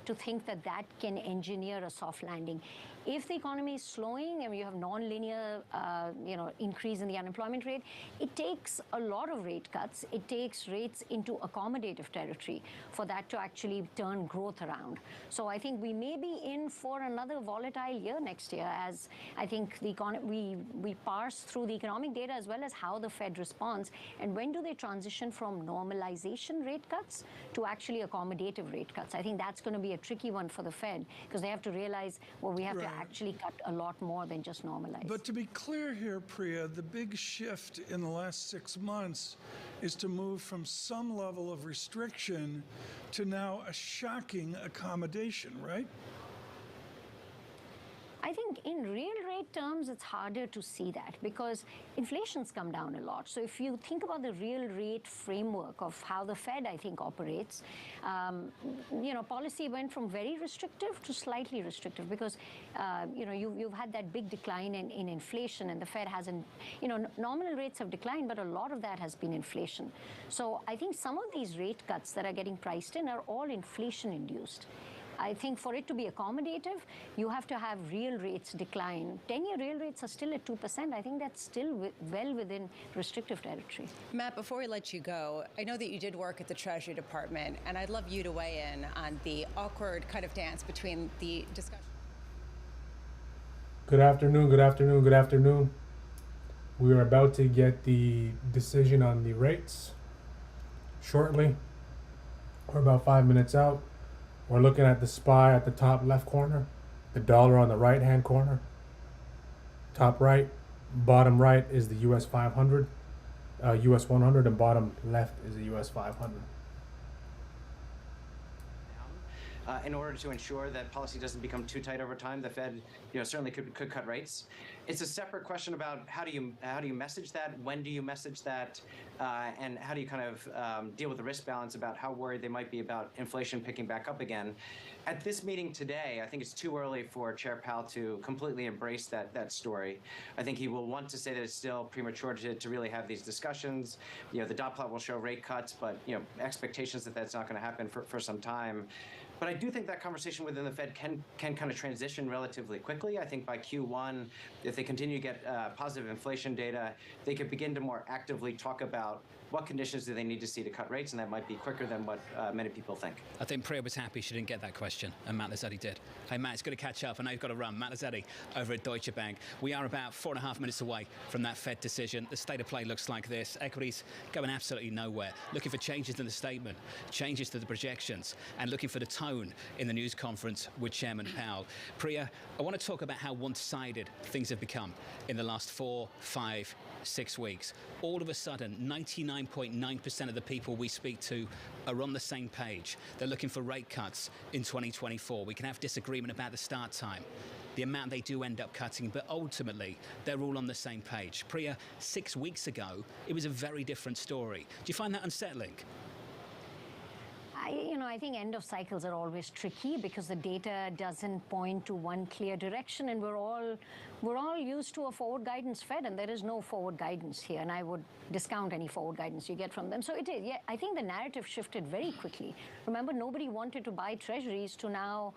to think that that can engineer a soft landing. If the economy is slowing and you have non-linear, increase in the unemployment rate, it takes a lot of rate cuts. It takes rates into accommodative territory for that to actually turn growth around. So I think we may be in for another volatile year next year, as I think the we parse through the economic data as well as how the Fed responds, and when do they transition from normalization rate cuts to actually accommodative rate cuts. I think that's going to be a tricky one for the Fed, because they have to realize, well, we have to actually cut a lot more than just normalize. But to be clear here, Priya, the big shift in the last 6 months is to move from some level of restriction to now a shocking accommodation, right? I think in real rate terms, it's harder to see that because inflation's come down a lot. So if you think about the real rate framework of how the Fed, I think, operates, policy went from very restrictive to slightly restrictive because, you've had that big decline in inflation, and the Fed hasn't, nominal rates have declined, but a lot of that has been inflation. So I think some of these rate cuts that are getting priced in are all inflation induced. I think for it to be accommodative, you have to have real rates decline. 10-year real rates are still at 2%. I think that's still well within restrictive territory. Matt, before we let you go, I know that you did work at the Treasury Department, and I'd love you to weigh in on the awkward kind of dance between the discussion. Good afternoon, good afternoon, good afternoon. We are about to get the decision on the rates shortly. We're about 5 minutes out. We're looking at the SPY at the top left corner, the dollar on the right-hand corner. Top right, bottom right is the US 500, US 100, and bottom left is the US 500. In order to ensure that policy doesn't become too tight over time, the Fed, certainly could cut rates. It's a separate question about how do you message that, when do you message that, and how do you kind of deal with the risk balance about how worried they might be about inflation picking back up again. At this meeting today, I think it's too early for Chair Powell to completely embrace that story. I think he will want to say that it's still premature to really have these discussions. The dot plot will show rate cuts, but expectations that that's not going to happen for some time. But I do think that conversation within the Fed can kind of transition relatively quickly. I think by Q1, if they continue to get positive inflation data, they could begin to more actively talk about what conditions do they need to see to cut rates, and that might be quicker than what many people think. I think Priya was happy she didn't get that question, and Matt Lazzetti did. Hey, Matt, it's good to catch up. I know you've got to run. Matt Lazzetti over at Deutsche Bank. We are about 4.5 minutes away from that Fed decision. The state of play looks like this. Equities going absolutely nowhere. Looking for changes in the statement, changes to the projections, and looking for the tone in the news conference with Chairman Powell. Priya, I want to talk about how one-sided things have become in the last 4, 5, 6 weeks. All of a sudden, 99.9% of the people we speak to are on the same page. They're looking for rate cuts in 2024. We can have disagreement about the start time, the amount they do end up cutting, but ultimately, they're all on the same page. Priya, 6 weeks ago, it was a very different story. Do you find that unsettling? I think end of cycles are always tricky because the data doesn't point to one clear direction, and we're all used to a forward guidance Fed, and there is no forward guidance here, and I would discount any forward guidance you get from them. So it is, yeah, I think the narrative shifted very quickly. Remember, nobody wanted to buy treasuries to now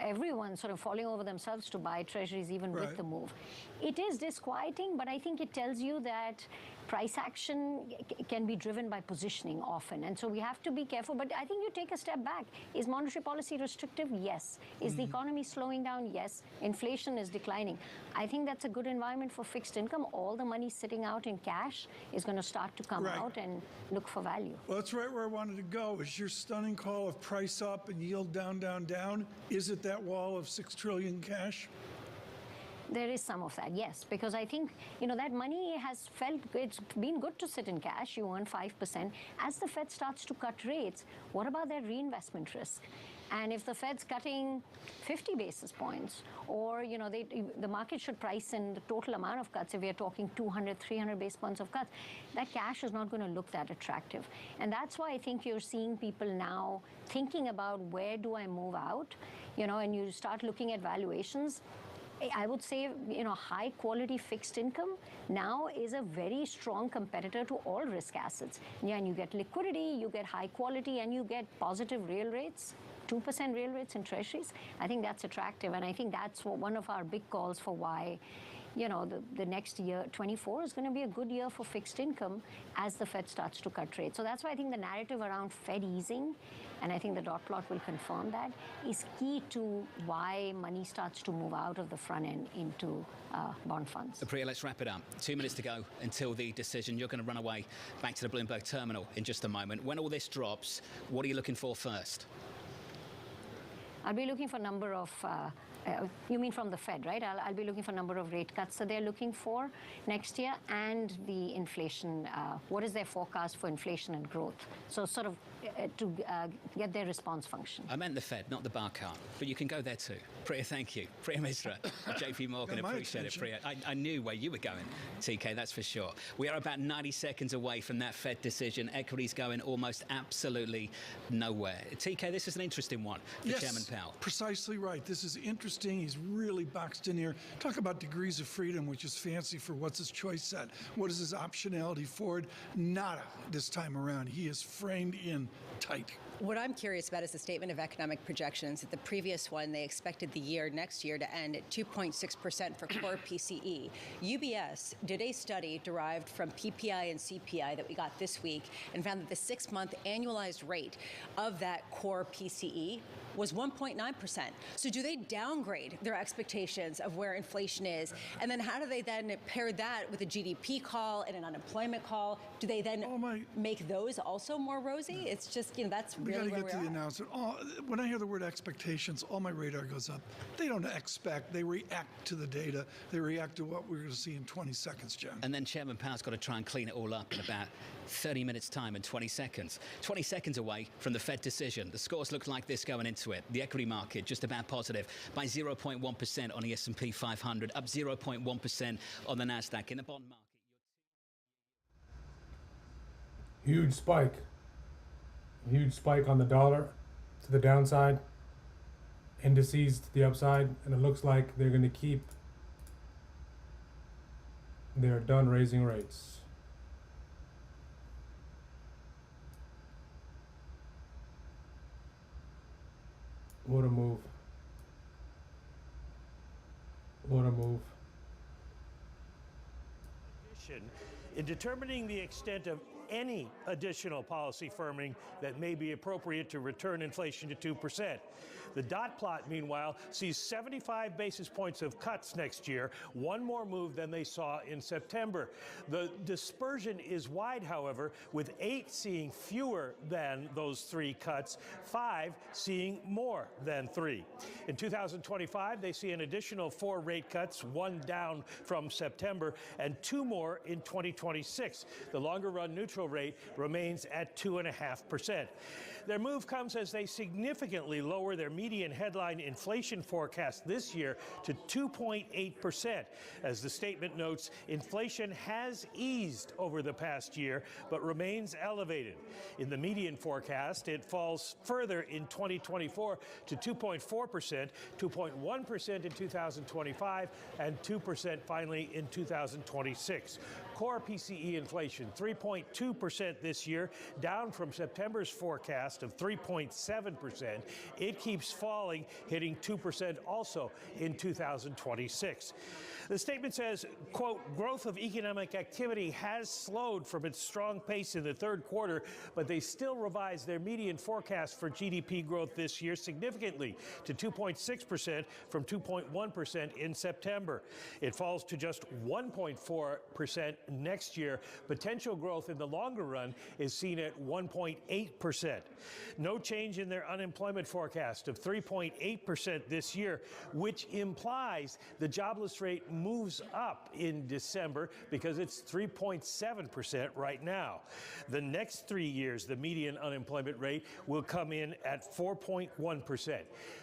everyone sort of falling over themselves to buy treasuries even with the move. It is disquieting, but I think it tells you that price action can be driven by positioning often. And so we have to be careful. But I think you take a step back. Is monetary policy restrictive? Yes. Is the economy slowing down? Yes. Inflation is declining. I think that's a good environment for fixed income. All the money sitting out in cash is going to start to come out and look for value. Well, that's right where I wanted to go. Is your stunning call of price up and yield down, down, down? Is it that wall of $6 trillion cash? There is some of that, yes, because I think, that money has it's been good to sit in cash. You earn 5%. As the Fed starts to cut rates, what about their reinvestment risk? And if the Fed's cutting 50 basis points, or, the market should price in the total amount of cuts, if we are talking 200, 300 basis points of cuts, that cash is not going to look that attractive. And that's why I think you're seeing people now thinking about where do I move out, and you start looking at valuations. I would say, high quality fixed income now is a very strong competitor to all risk assets. Yeah, and you get liquidity, you get high quality, and you get positive real rates. 2% real rates in treasuries. I think that's attractive, and I think that's one of our big calls for why, you know, the next year, 24, is going to be a good year for fixed income as the Fed starts to cut rates. So that's why I think the narrative around Fed easing, and I think the dot plot will confirm that, is key to why money starts to move out of the front end into bond funds. Priya, let's wrap it up. 2 minutes to go until the decision. You're going to run away back to the Bloomberg terminal in just a moment. When all this drops, what are you looking for first? I'll be looking for a number of, you mean from the Fed, right? I'll be looking for a number of rate cuts that they're looking for next year, and the inflation, what is their forecast for inflation and growth? So sort of to get their response function. I meant the Fed, not the bar cart, but you can go there too. Priya, thank you. Priya Misra, JP Morgan, appreciate it, Priya. I knew where you were going, TK, that's for sure. We are about 90 seconds away from that Fed decision. Equities going almost absolutely nowhere. TK, this is an interesting one for Chairman Powell. Precisely right. This is interesting. He's really boxed in here. Talk about degrees of freedom, which is fancy for what's his choice set. What is his optionality forward? Nada this time around. He is framed in tight. What I'm curious about is the statement of economic projections. At the previous one, they expected the year next year to end at 2.6% for core PCE. UBS did a study derived from PPI and CPI that we got this week and found that the 6-month annualized rate of that core PCE was 1.9%. So do they downgrade their expectations of where inflation is? And then how do they then pair that with a GDP call and an unemployment call? Do they then make those also more rosy? It's just, you know, that's really where we are. We got to get to the announcement. When I hear the word expectations, all my radar goes up. They don't expect, they react to the data. They react to what we're going to see in 20 seconds, Jen. And then Chairman Powell's got to try and clean it all up in about 30 minutes time and 20 seconds. 20 seconds away from the Fed decision. The scores look like this going into it. The equity market just about positive by 0.1% on the S&P 500, up 0.1% on the Nasdaq. In the bond market, huge spike on the dollar to the downside, indices to the upside, and it looks like they're going to they're done raising rates. What a move. What a move. In determining the extent of any additional policy firming that may be appropriate to return inflation to 2%. The dot plot, meanwhile, sees 75 basis points of cuts next year, one more move than they saw in September. The dispersion is wide, however, with 8 seeing fewer than those 3 cuts, 5 seeing more than 3. In 2025, they see an additional 4 rate cuts, 1 down from September, and 2 more in 2026. The longer-run neutral rate remains at 2.5%. Their move comes as they significantly lower their median headline inflation forecast this year to 2.8%. As the statement notes, inflation has eased over the past year, but remains elevated. In the median forecast, it falls further in 2024 to 2.4%, 2.1% in 2025, and 2% finally in 2026. Core PCE inflation, 3.2% this year, down from September's forecast of 3.7%. It keeps falling, hitting 2% also in 2026. The statement says, quote, growth of economic activity has slowed from its strong pace in the third quarter, but they still revised their median forecast for GDP growth this year significantly to 2.6% from 2.1% in September. It falls to just 1.4% next year. Potential growth in the longer run is seen at 1.8%. No change in their unemployment forecast of 3.8% this year, which implies the jobless rate moves up in December because it's 3.7% right now. The next 3 years, the median unemployment rate will come in at 4.1%.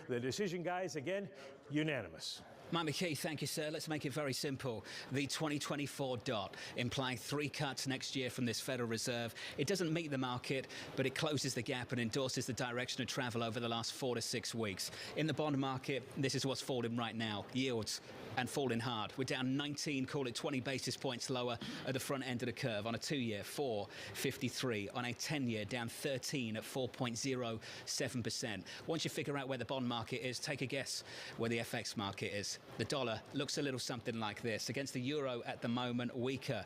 The decision, guys, again, unanimous. Mike McKee, thank you, sir. Let's make it very simple. The 2024 dot, implying 3 cuts next year from this Federal Reserve. It doesn't meet the market, but it closes the gap and endorses the direction of travel over the last 4 to 6 weeks. In the bond market, this is what's falling right now. Yields and falling hard. We're down 19, call it 20 basis points lower at the front end of the curve. On a 2-year, 4.53. On a 10-year, down 13 at 4.07%. Once you figure out where the bond market is, take a guess where the FX market is. The dollar looks a little something like this. Against the euro at the moment, weaker.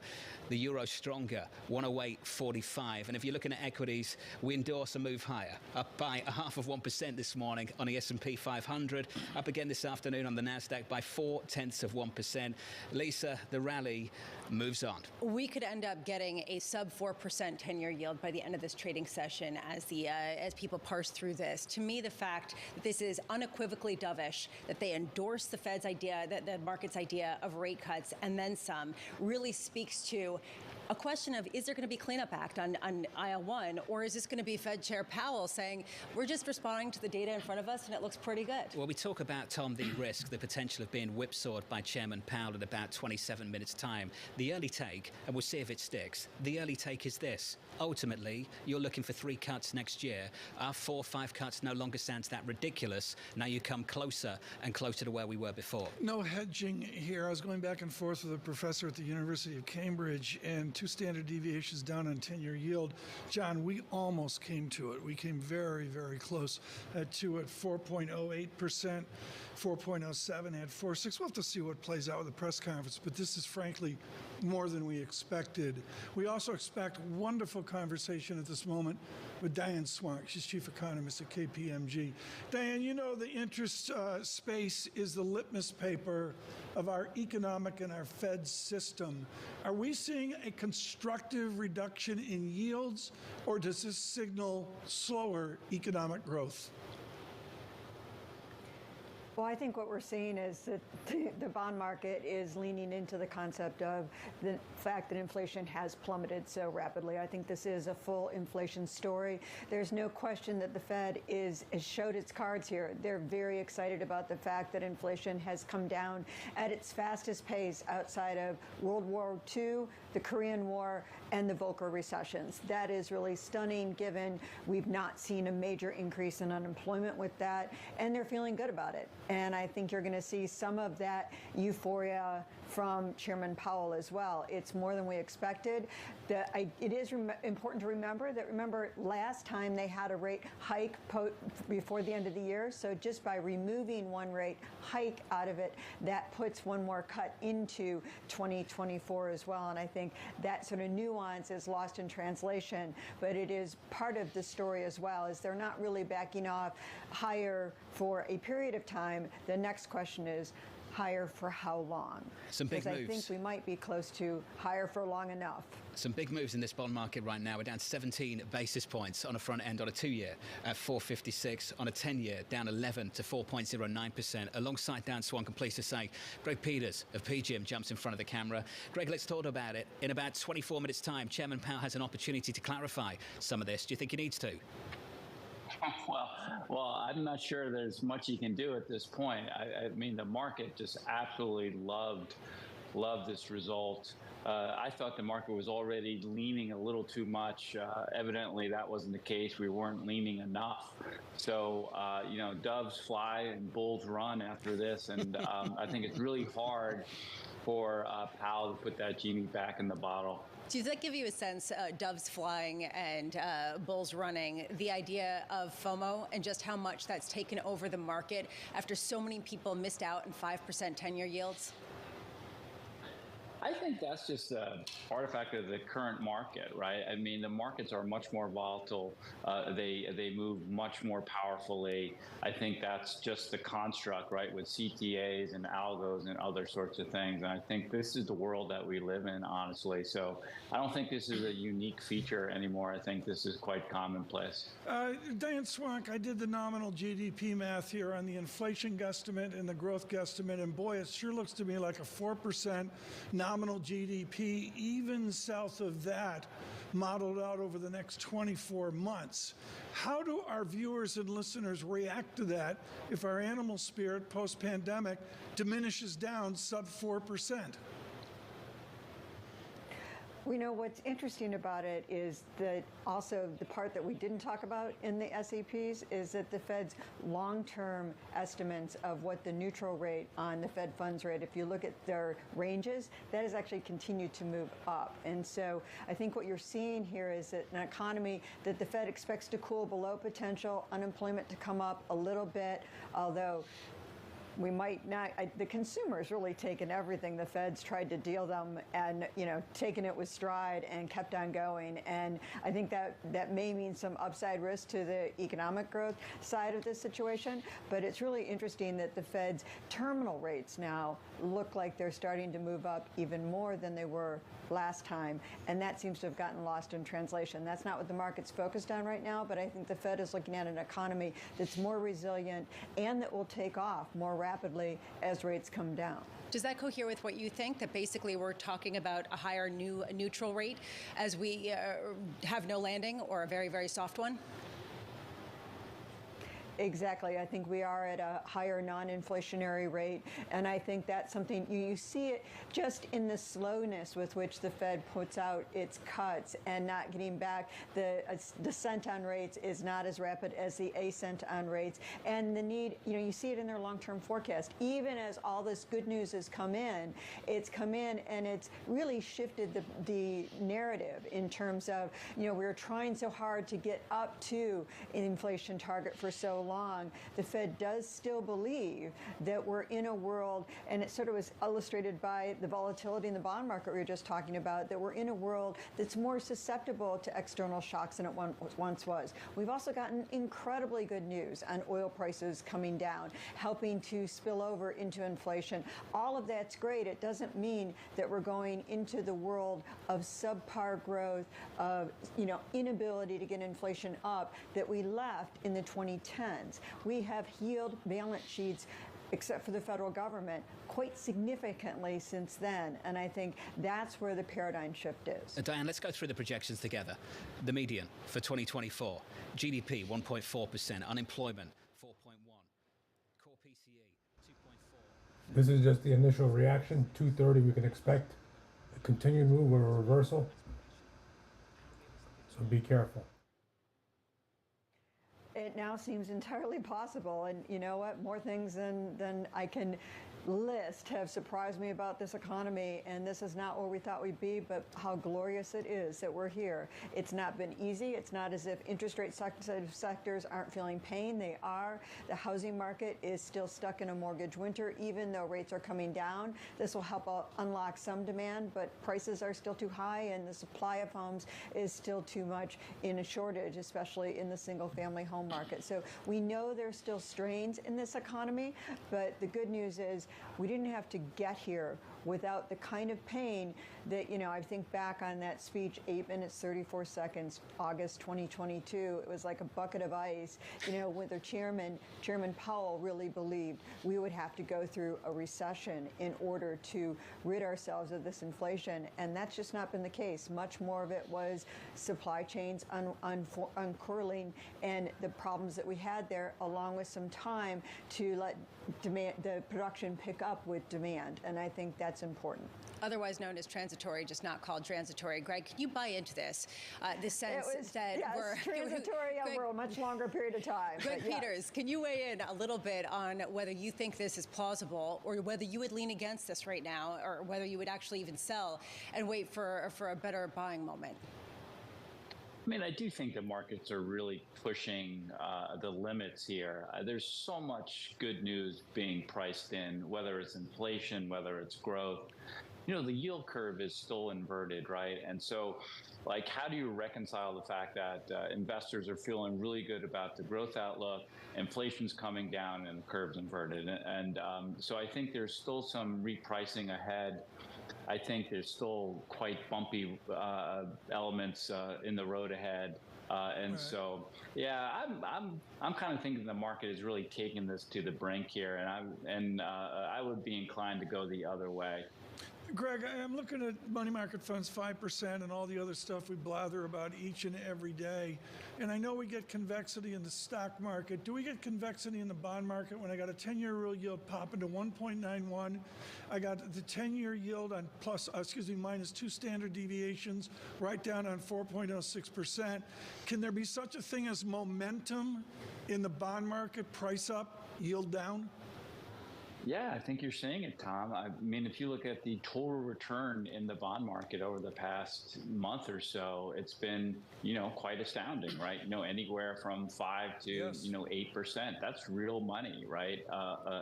The euro stronger, 108.45. And if you're looking at equities, we endorse a move higher, up by 0.5% this morning on the S&P 500, up again this afternoon on the Nasdaq by 0.4%. Lisa, the rally moves on. We could end up getting a sub 4% 10-year yield by the end of this trading session as people parse through this. To me, the fact that this is unequivocally dovish, that they endorse the Fed's idea, that the market's idea of rate cuts and then some, really speaks to a question of, is there going to be cleanup act on aisle one, or is this going to be Fed Chair Powell saying, we're just responding to the data in front of us and it looks pretty good? Well, we talk about, Tom, the risk, the potential of being whipsawed by Chairman Powell at about 27 minutes' time. The early take, and we'll see if it sticks, the early take is this. Ultimately, you're looking for 3 cuts next year. Our 4 or 5 cuts no longer sounds that ridiculous. Now you come closer and closer to where we were before. No hedging here. I was going back and forth with a professor at the University of Cambridge, and 2 standard deviations down on 10-year yield. John, we almost came to it. We came very, very close to it. 4.08%, 4.07 at 4.6. We'll have to see what plays out with the press conference, but this is frankly more than we expected. We also expect wonderful conversation at this moment with Diane Swank. She's chief economist at KPMG. Diane, you know the interest space is the litmus paper of our economic and our Fed system. Are we seeing a constructive reduction in yields, or does this signal slower economic growth? Well, I think what we're seeing is that the bond market is leaning into the concept of the fact that inflation has plummeted so rapidly. I think this is a full inflation story. There's no question that the Fed has showed its cards here. They're very excited about the fact that inflation has come down at its fastest pace outside of World War II, the Korean War, and the Volcker recessions. That is really stunning, given we've not seen a major increase in unemployment with that, and they're feeling good about it. And I think you're going to see some of that euphoria from Chairman Powell as well. It's more than we expected. It is important to remember last time they had a rate hike before the end of the year. So just by removing one rate hike out of it, that puts one more cut into 2024 as well. And I think that sort of nuance is lost in translation, but it is part of the story as well, is they're not really backing off higher for a period of time. The next question is, higher for how long? Some big moves. Because I think we might be close to higher for long enough. Some big moves in this bond market right now. We're down 17 basis points on a front end on a 2-year at 4.56, on a 10-year down 11 to 4.09%. Alongside Dan Swank, I'm pleased to say, Greg Peters of PGIM jumps in front of the camera. Greg, let's talk about it. In about 24 minutes' time, Chairman Powell has an opportunity to clarify some of this. Do you think he needs to? Well, I'm not sure there's much he can do at this point. I mean, the market just absolutely loved this result. I thought the market was already leaning a little too much. Evidently, that wasn't the case. We weren't leaning enough. So, doves fly and bulls run after this. And I think it's really hard for Powell to put that genie back in the bottle. Does that give you a sense, doves flying and bulls running, the idea of FOMO and just how much that's taken over the market after so many people missed out on 5% 10-year yields? I think that's just an artifact of the current market, right? I mean, the markets are much more volatile. They move much more powerfully. I think that's just the construct, right, with CTAs and algos and other sorts of things. And I think this is the world that we live in, honestly. So I don't think this is a unique feature anymore. I think this is quite commonplace. Diane Swank, I did the nominal GDP math here on the inflation guesstimate and the growth guesstimate, and boy, it sure looks to me like a 4% nominal GDP. Even south of that modeled out over the next 24 months. How do our viewers and listeners react to that if our animal spirit post-pandemic diminishes down sub 4%? We know what's interesting about it is that also the part that we didn't talk about in the SEPs is that the Fed's long-term estimates of what the neutral rate on the Fed funds rate, if you look at their ranges, that has actually continued to move up. And so I think what you're seeing here is that an economy that the Fed expects to cool below potential, unemployment to come up a little bit, although we might not, the consumer's really taken everything the Fed's tried to deal them and, taken it with stride and kept on going. And I think that may mean some upside risk to the economic growth side of this situation. But it's really interesting that the Fed's terminal rates now look like they're starting to move up even more than they were last time. And that seems to have gotten lost in translation. That's not what the market's focused on right now, but I think the Fed is looking at an economy that's more resilient and that will take off more rapidly as rates come down. Does that cohere with what you think, that basically we're talking about a higher neutral rate as we have no landing or a very, very soft one? Exactly. I think we are at a higher non-inflationary rate, and I think that's something you see it just in the slowness with which the Fed puts out its cuts and not getting back. The descent on rates is not as rapid as the ascent on rates, and the need, you see it in their long-term forecast. Even as all this good news has come in, and it's really shifted the narrative in terms of, we were trying so hard to get up to an inflation target for so long. The Fed does still believe that we're in a world, and it sort of was illustrated by the volatility in the bond market we were just talking about, that we're in a world that's more susceptible to external shocks than it once was. We've also gotten incredibly good news on oil prices coming down, helping to spill over into inflation. All of that's great. It doesn't mean that we're going into the world of subpar growth, of inability to get inflation up that we left in the 2010s. We have healed balance sheets, except for the federal government, quite significantly since then. And I think that's where the paradigm shift is. Diane, let's go through the projections together. The median for 2024, GDP 1.4%, unemployment 4.1, core PCE 2.4. This is just the initial reaction. 2:30 we can expect a continued move or a reversal. So be careful. It now seems entirely possible, and you know what? More things than I can list have surprised me about this economy, and this is not where we thought we'd be, but how glorious it is that we're here. It's not been easy. It's not as if interest rate sectors aren't feeling pain. They are. The housing market is still stuck in a mortgage winter, even though rates are coming down. This will help unlock some demand, but prices are still too high, and the supply of homes is still too much in a shortage, especially in the single-family home market. So we know there's still strains in this economy, but the good news is we didn't have to get here without the kind of pain that, I think back on that speech, 8 minutes, 34 seconds, August 2022. It was like a bucket of ice, where the Chairman Powell really believed we would have to go through a recession in order to rid ourselves of this inflation. And that's just not been the case. Much more of it was supply chains uncurling and the problems that we had there, along with some time to let the production pick up with demand. And I think that's important. Otherwise known as transitory, just not called transitory. Greg, can you buy into this? This sense that we're transitory over a much longer period of time. Greg Peters, can you weigh in a little bit on whether you think this is plausible, or whether you would lean against this right now, or whether you would actually even sell and wait for a better buying moment? I mean, I do think the markets are really pushing the limits here. There's so much good news being priced in, whether it's inflation, whether it's growth. The yield curve is still inverted, right? And so, how do you reconcile the fact that investors are feeling really good about the growth outlook, inflation's coming down, and the curve's inverted? And so I think there's still some repricing ahead. I think there's still quite bumpy elements in the road ahead. And so, I'm kind of thinking the market is really taking this to the brink here, and I would be inclined to go the other way. Greg, I'm looking at money market funds 5% and all the other stuff we blather about each and every day. And I know we get convexity in the stock market. Do we get convexity in the bond market when I got a 10-year real yield popping to 1.91? I got the 10-year yield on minus 2 standard deviations right down on 4.06%. Can there be such a thing as momentum in the bond market, price up, yield down? Yeah, I think you're seeing it, Tom. I mean, if you look at the total return in the bond market over the past month or so, it's been, quite astounding, right? Anywhere from 5 to, Yes. 8%. That's real money, right?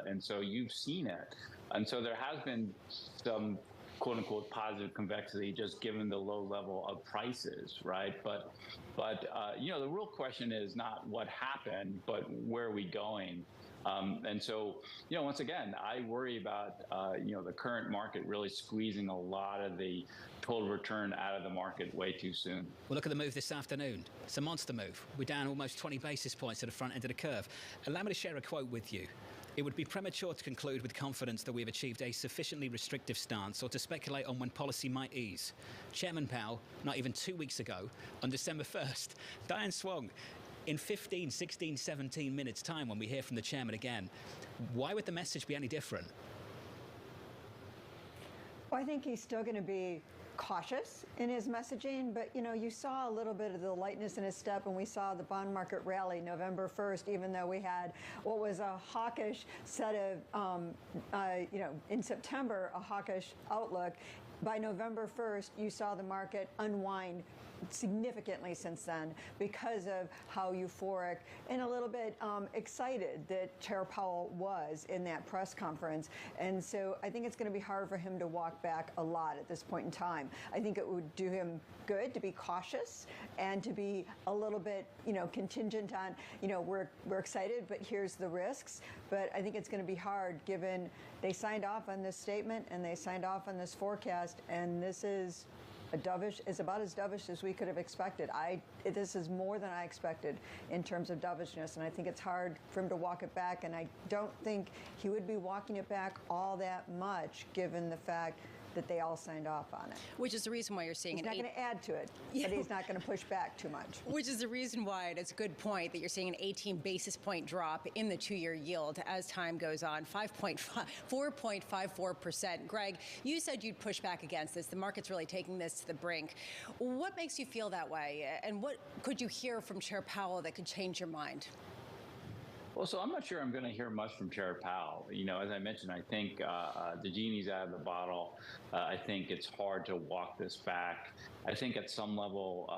And so you've seen it. And so there has been some quote unquote positive convexity just given the low level of prices, right? But the real question is not what happened, but where are we going? And so, once again, I worry about, the current market really squeezing a lot of the total return out of the market way too soon. Well, look at the move this afternoon. It's a monster move. We're down almost 20 basis points at the front end of the curve. Allow me to share a quote with you. It would be premature to conclude with confidence that we have achieved a sufficiently restrictive stance or to speculate on when policy might ease. Chairman Powell, not even 2 weeks ago, on December 1st, Diane Swong, in 15, 16, 17 minutes time when we hear from the chairman again, why would the message be any different? Well, I think he's still going to be cautious in his messaging, but you saw a little bit of the lightness in his step, and we saw the bond market rally November 1st, even though we had what was a hawkish set of, in September, a hawkish outlook. By November 1st, you saw the market unwind significantly since then because of how euphoric and a little bit excited that Chair Powell was in that press conference. And so I think it's going to be hard for him to walk back a lot at this point in time. I think it would do him good to be cautious and to be a little bit, contingent on, we're excited, but here's the risks. But I think it's going to be hard given they signed off on this statement and they signed off on this forecast, and this is about as dovish as we could have expected. This is more than I expected in terms of dovishness, and I think it's hard for him to walk it back, and I don't think he would be walking it back all that much given the fact that they all signed off on it. Which is the reason why you're seeing he's not going to add to it, but he's not going to push back too much. Which is the reason why, and it's a good point, that you're seeing an 18 basis point drop in the 2-year yield as time goes on, 4.54%. Greg, you said you'd push back against this. The market's really taking this to the brink. What makes you feel that way? And what could you hear from Chair Powell that could change your mind? Well, so I'm not sure I'm going to hear much from Chair Powell. As I mentioned, I think the genie's out of the bottle. I think it's hard to walk this back. I think at some level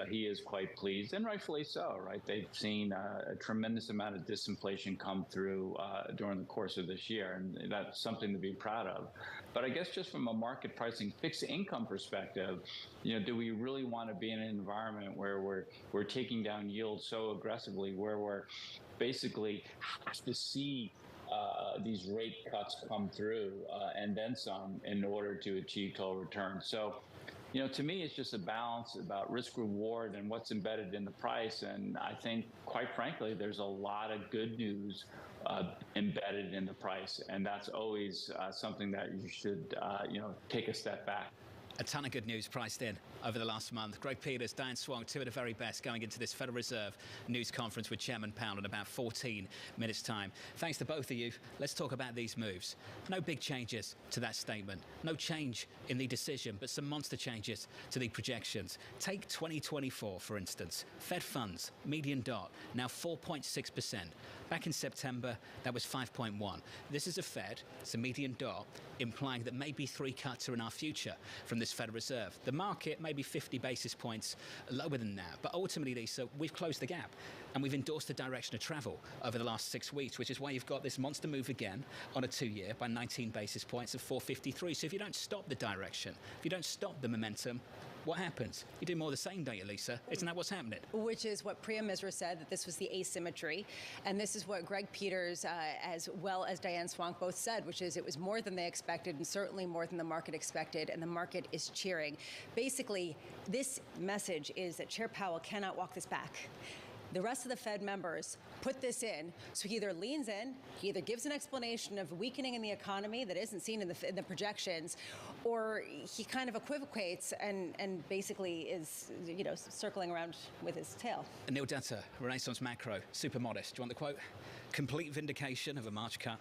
he is quite pleased, and rightfully so, right? They've seen a tremendous amount of disinflation come through during the course of this year, and that's something to be proud of. But I guess just from a market pricing fixed income perspective, do we really want to be in an environment where we're taking down yields so aggressively, where we're basically have to see these rate cuts come through and then some in order to achieve total return? So, to me, it's just a balance about risk reward and what's embedded in the price. And I think, quite frankly, there's a lot of good news embedded in the price. And that's always something that you should, take a step back. A ton of good news priced in over the last month. Greg Peters, Diane Swong, two of the very best going into this Federal Reserve news conference with Chairman Powell in about 14 minutes' time. Thanks to both of you. Let's talk about these moves. No big changes to that statement. No change in the decision, but some monster changes to the projections. Take 2024, for instance. Fed funds, median dot, now 4.6%. Back in September, that was 5.1. This is a Fed, it's a median dot, implying that maybe 3 cuts are in our future from this Federal Reserve. The market may be 50 basis points lower than that, but ultimately, Lisa, we've closed the gap and we've endorsed the direction of travel over the last 6 weeks, which is why you've got this monster move again on a 2-year by 19 basis points of 453. So if you don't stop the direction, if you don't stop the momentum, what happens? You do more of the same, don't you, Lisa? Isn't that what's happening? Which is what Priya Misra said, that this was the asymmetry. And this is what Greg Peters, as well as Diane Swong, both said, which is it was more than they expected and certainly more than the market expected, and the market is cheering. Basically, this message is that Chair Powell cannot walk this back. The rest of the Fed members put this in, so he either leans in, he either gives an explanation of weakening in the economy that isn't seen in the projections, or he kind of equivocates and basically is, circling around with his tail. Neil Dutta, Renaissance Macro, super modest. Do you want the quote? Complete vindication of a March cut.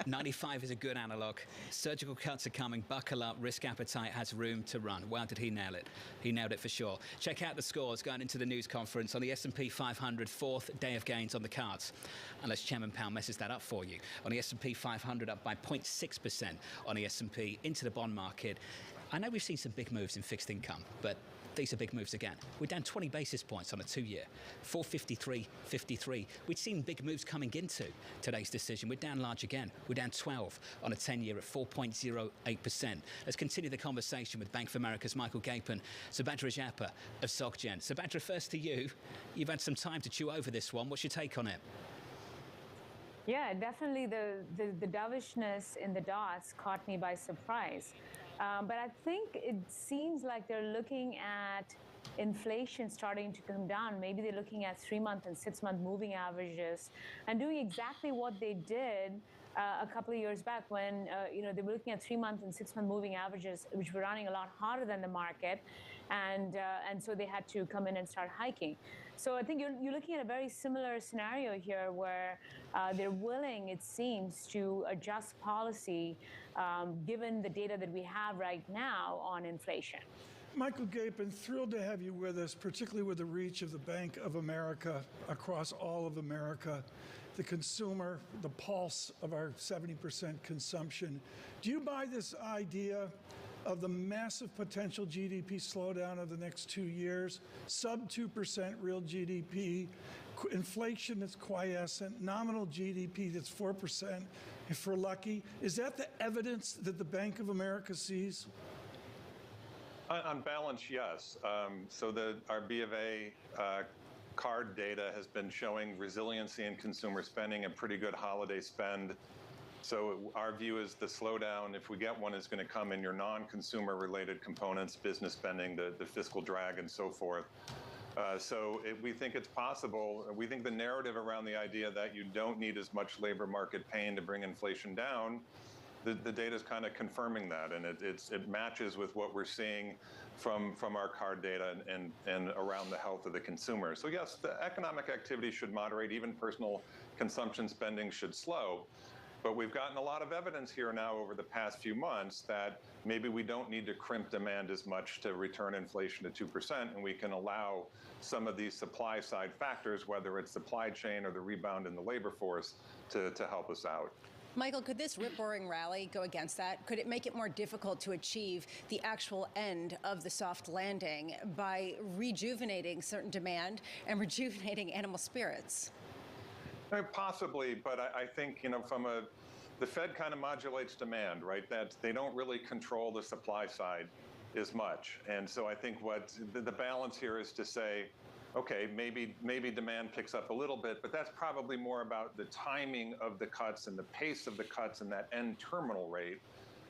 95 is a good analog. Surgical cuts are coming. Buckle up. Risk appetite has room to run. Wow, did he nail it? He nailed it for sure. Check out the scores going into the news conference on the S&P 500, fourth day of gains on the cards. Unless Chairman Powell messes that up for you. On the S&P 500, up by 0.6% on the S&P into the bond market. I know we've seen some big moves in fixed income, but these are big moves again. We're down 20 basis points on a 2-year, 453.53. We'd seen big moves coming into today's decision. We're down large again. We're down 12 on a 10-year at 4.08%. Let's continue the conversation with Bank of America's Michael Gapin, Subhadra Japa of SocGen. Subhadra, first to you. You've had some time to chew over this one. What's your take on it? Yeah, definitely the dovishness in the dots caught me by surprise. But I think it seems like they're looking at inflation starting to come down. Maybe they're looking at 3-month and 6-month moving averages and doing exactly what they did a couple of years back when they were looking at 3-month and 6-month moving averages, which were running a lot harder than the market, and so they had to come in and start hiking. So I think you're looking at a very similar scenario here where they're willing, it seems, to adjust policy given the data that we have right now on inflation. Michael Gapin, thrilled to have you with us, particularly with the reach of the Bank of America across all of America, the consumer, the pulse of our 70% consumption. Do you buy this idea of the massive potential GDP slowdown of the next 2 years, sub 2% real GDP, inflation that's quiescent, nominal GDP that's 4% if we're lucky? Is that the evidence that the Bank of America sees? On balance, yes. So our B of A card data has been showing resiliency in consumer spending and pretty good holiday spend. So our view is the slowdown, if we get one, is going to come in your non-consumer related components, business spending, the fiscal drag, and so forth. We think it's possible. We think the narrative around the idea that you don't need as much labor market pain to bring inflation down, the data is kind of confirming that, and it matches with what we're seeing from our card data and around the health of the consumer. So yes, the economic activity should moderate, even personal consumption spending should slow. But we've gotten a lot of evidence here now over the past few months that maybe we don't need to crimp demand as much to return inflation to 2%, and we can allow some of these supply side factors, whether it's supply chain or the rebound in the labor force, to help us out. Michael, could this rip-roaring rally go against that? Could it make it more difficult to achieve the actual end of the soft landing by rejuvenating certain demand and rejuvenating animal spirits? Possibly, but I think, the Fed kind of modulates demand, right? That they don't really control the supply side as much. And so I think what the balance here is to say, okay, maybe demand picks up a little bit, but that's probably more about the timing of the cuts and the pace of the cuts and that end terminal rate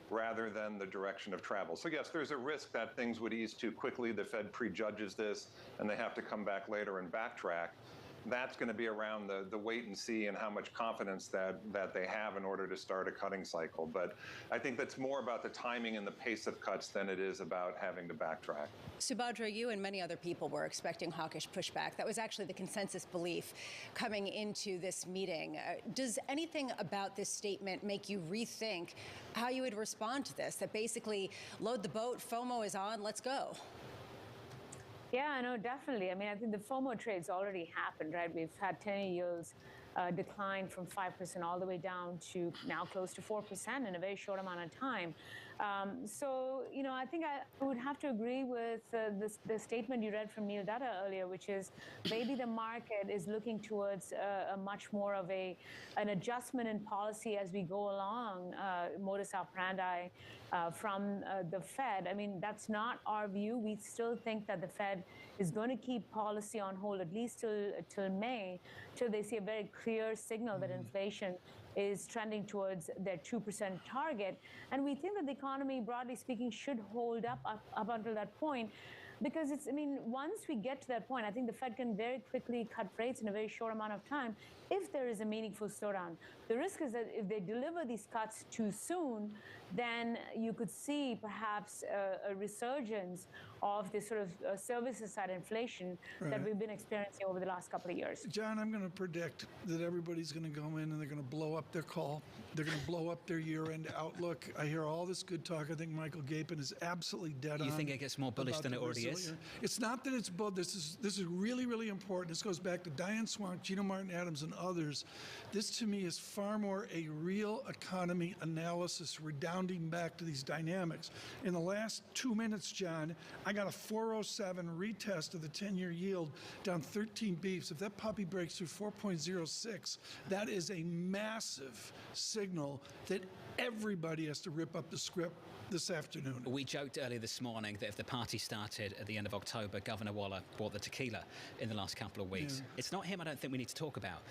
rather than the direction of travel. So yes, there's a risk that things would ease too quickly. The Fed prejudges this and they have to come back later and backtrack. That's going to be around the wait and see and how much confidence that they have in order to start a cutting cycle. But I think that's more about the timing and the pace of cuts than it is about having to backtrack. Subhadra, you and many other people were expecting hawkish pushback. That was actually the consensus belief coming into this meeting. Does anything about this statement make you rethink how you would respond to this? That basically, load the boat, FOMO is on, let's go. Yeah, no, definitely. I mean, I think the FOMO trade's already happened, right? We've had 10-year yields decline from 5% all the way down to now close to 4% in a very short amount of time. So, I think I would have to agree with the statement you read from Neil Dutta earlier, which is maybe the market is looking towards a much more of an adjustment in policy as we go along, modus operandi from the Fed. I mean, that's not our view. We still think that the Fed is going to keep policy on hold at least till May, till they see a very clear signal that inflation is trending towards their 2% target. And we think that the economy, broadly speaking, should hold up until that point. because it's, I mean, once we get to that point, I think the Fed can very quickly cut rates in a very short amount of time if there is a meaningful slowdown. The risk is that if they deliver these cuts too soon, then you could see perhaps a resurgence of this sort of services side inflation that we've been experiencing over the last couple of years. John, I'm going to predict that everybody's going to go in and they're going to blow up their call. They're going to blow up their year-end outlook. I hear all this good talk. I think Michael Gapin is absolutely dead on. You think it gets more bullish than it already is? It's not that it's bullish. This is really, really important. This goes back to Diane Swank, Gina Martin Adams, and others. This, to me, is far more a real economy analysis, redounding back to these dynamics. In the last 2 minutes, John, I got a 407 retest of the 10-year yield down 13 beeps. If that puppy breaks through 4.06, that is a massive signal that everybody has to rip up the script this afternoon. We joked earlier this morning that if the party started at the end of October, Governor Waller bought the tequila in the last couple of weeks. Yeah. It's not him I don't think we need to talk about.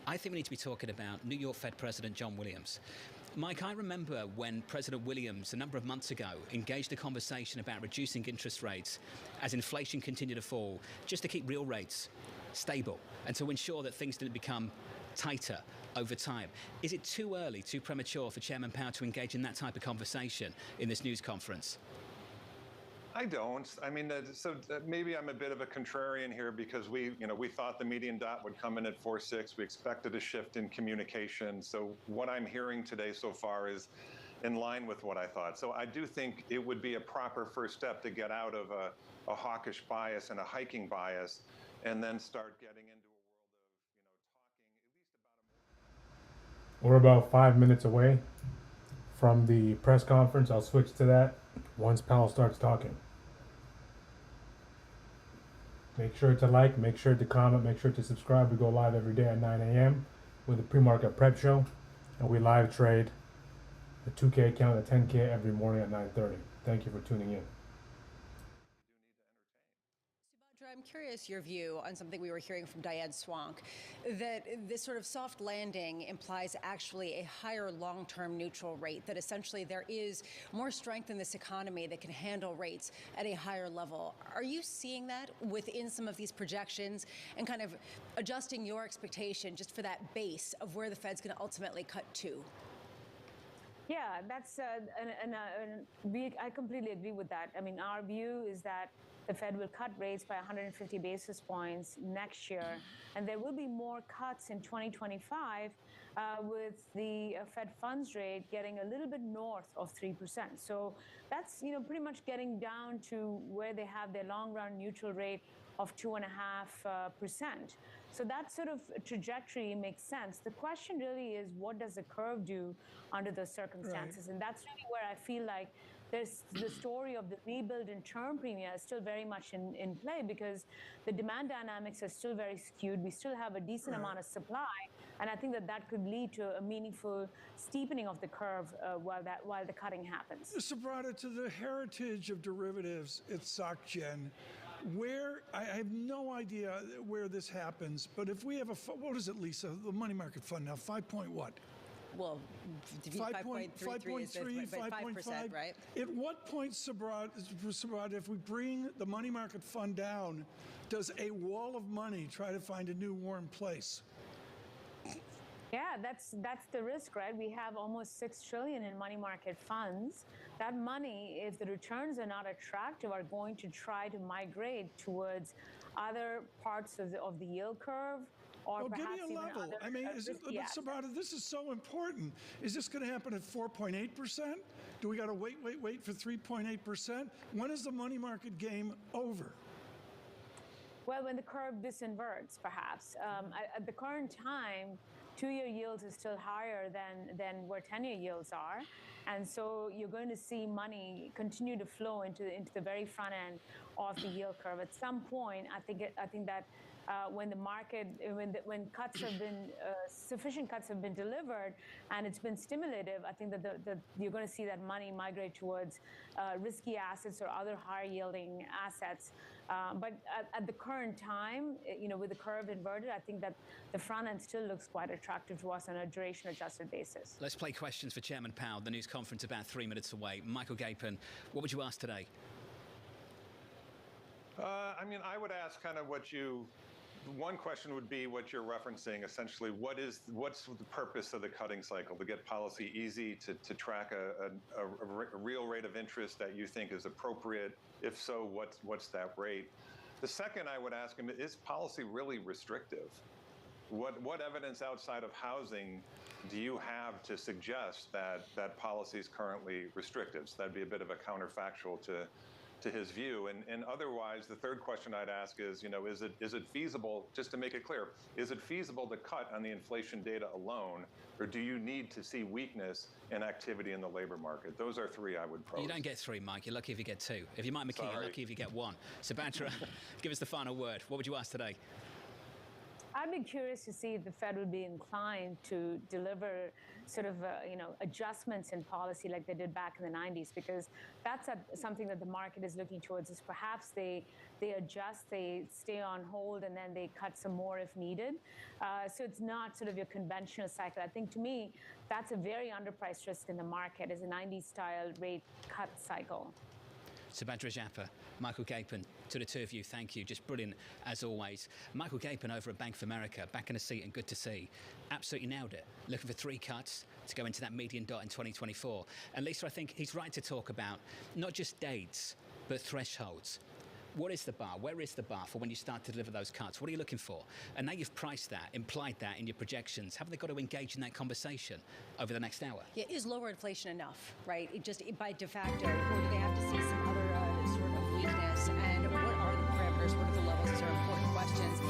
I think we need to be talking about New York Fed President John Williams. Mike, I remember when President Williams, a number of months ago, engaged a conversation about reducing interest rates as inflation continued to fall, just to keep real rates stable and to ensure that things didn't become tighter over time. Is it too early, too premature for Chairman Powell to engage in that type of conversation in this news conference? I don't. I mean, maybe I'm a bit of a contrarian here because we thought the median dot would come in at 4.6. We expected a shift in communication. So what I'm hearing today so far is in line with what I thought. So I do think it would be a proper first step to get out of a hawkish bias and a hiking bias, and then start getting into a world of, talking at least about a more. We're about 5 minutes away from the press conference. I'll switch to that once Powell starts talking. Make sure to like, make sure to comment, make sure to subscribe. We go live every day at 9 a.m. with a pre-market prep show, and we live trade the 2K account at 10K every morning at 9:30. Thank you for tuning in. I'm curious your view on something we were hearing from Diane Swank, that this sort of soft landing implies actually a higher long-term neutral rate, that essentially there is more strength in this economy that can handle rates at a higher level. Are you seeing that within some of these projections and kind of adjusting your expectation just for that base of where the Fed's going to ultimately cut to? Yeah, that's I completely agree with that. I mean, our view is that the Fed will cut rates by 150 basis points next year, and there will be more cuts in 2025 with the Fed funds rate getting a little bit north of 3%. So that's pretty much getting down to where they have their long-run neutral rate of 2.5%. So that sort of trajectory makes sense. The question really is, what does the curve do under those circumstances? Right. And that's really where I feel like there's the story of the rebuild in term premium is still very much in play, because the demand dynamics are still very skewed. We still have a decent amount of supply, and I think that could lead to a meaningful steepening of the curve while the cutting happens. Subrata, to the heritage of derivatives at SocGen, where I have no idea where this happens, but if we have what is it, Lisa? The money market fund now, 5 point what? Well, 5.3, 5%, right? At what point, Subrata, if we bring the money market fund down, does a wall of money try to find a new warm place? Yeah, that's the risk, right? We have almost $6 trillion in money market funds. That money, if the returns are not attractive, are going to try to migrate towards other parts of the yield curve. Or give me a level. I mean, Subrata, this is so important. Is this going to happen at 4.8%? Do we got to wait for 3.8%? When is the money market game over? Well, when the curve disinverts, perhaps. At the current time, 2-year yields is still higher than where 10-year yields are. And so you're going to see money continue to flow into the very front end of the yield curve. At some point, I think that when cuts have been sufficient cuts have been delivered and it's been stimulative, I think that you're going to see that money migrate towards risky assets or other higher yielding assets. But at the current time, with the curve inverted, I think that the front end still looks quite attractive to us on a duration adjusted basis. Let's play questions for Chairman Powell. The news conference about 3 minutes away. Michael Gapin, what would you ask today? I mean, I would ask kind of one question would be what you're referencing, essentially, what's the purpose of the cutting cycle? To get policy easy, to track a real rate of interest that you think is appropriate? If so, what's that rate? The second I would ask him, is policy really restrictive? What evidence outside of housing do you have to suggest that policy is currently restrictive? So that'd be a bit of a counterfactual to his view. And otherwise, the third question I'd ask is, is it feasible, just to make it clear, is it feasible to cut on the inflation data alone, or do you need to see weakness in activity in the labor market? Those are three I would pose. You don't get three, Mike. You're lucky if you get two. If you're Mike McKee, you're lucky if you get one. Subhadra, give us the final word. What would you ask today? I'd be curious to see if the Fed would be inclined to deliver sort of, adjustments in policy like they did back in the 90s, because that's something that the market is looking towards, is perhaps they adjust, they stay on hold, and then they cut some more if needed. So it's not sort of your conventional cycle. I think, to me, that's a very underpriced risk in the market, is a 90s-style rate cut cycle. Subhadra Japa, Michael Gapin, to the two of you, thank you. Just brilliant as always. Michael Gapin over at Bank of America, back in a seat and good to see. Absolutely nailed it. Looking for 3 cuts to go into that median dot in 2024. And Lisa, I think he's right to talk about not just dates, but thresholds. What is the bar? Where is the bar for when you start to deliver those cuts? What are you looking for? And now you've priced that, implied that in your projections. Haven't they got to engage in that conversation over the next hour? Yeah, is lower inflation enough, right? By de facto, or do they have to see some other sort of weakness? And what are the parameters? What are the levels? These are important questions.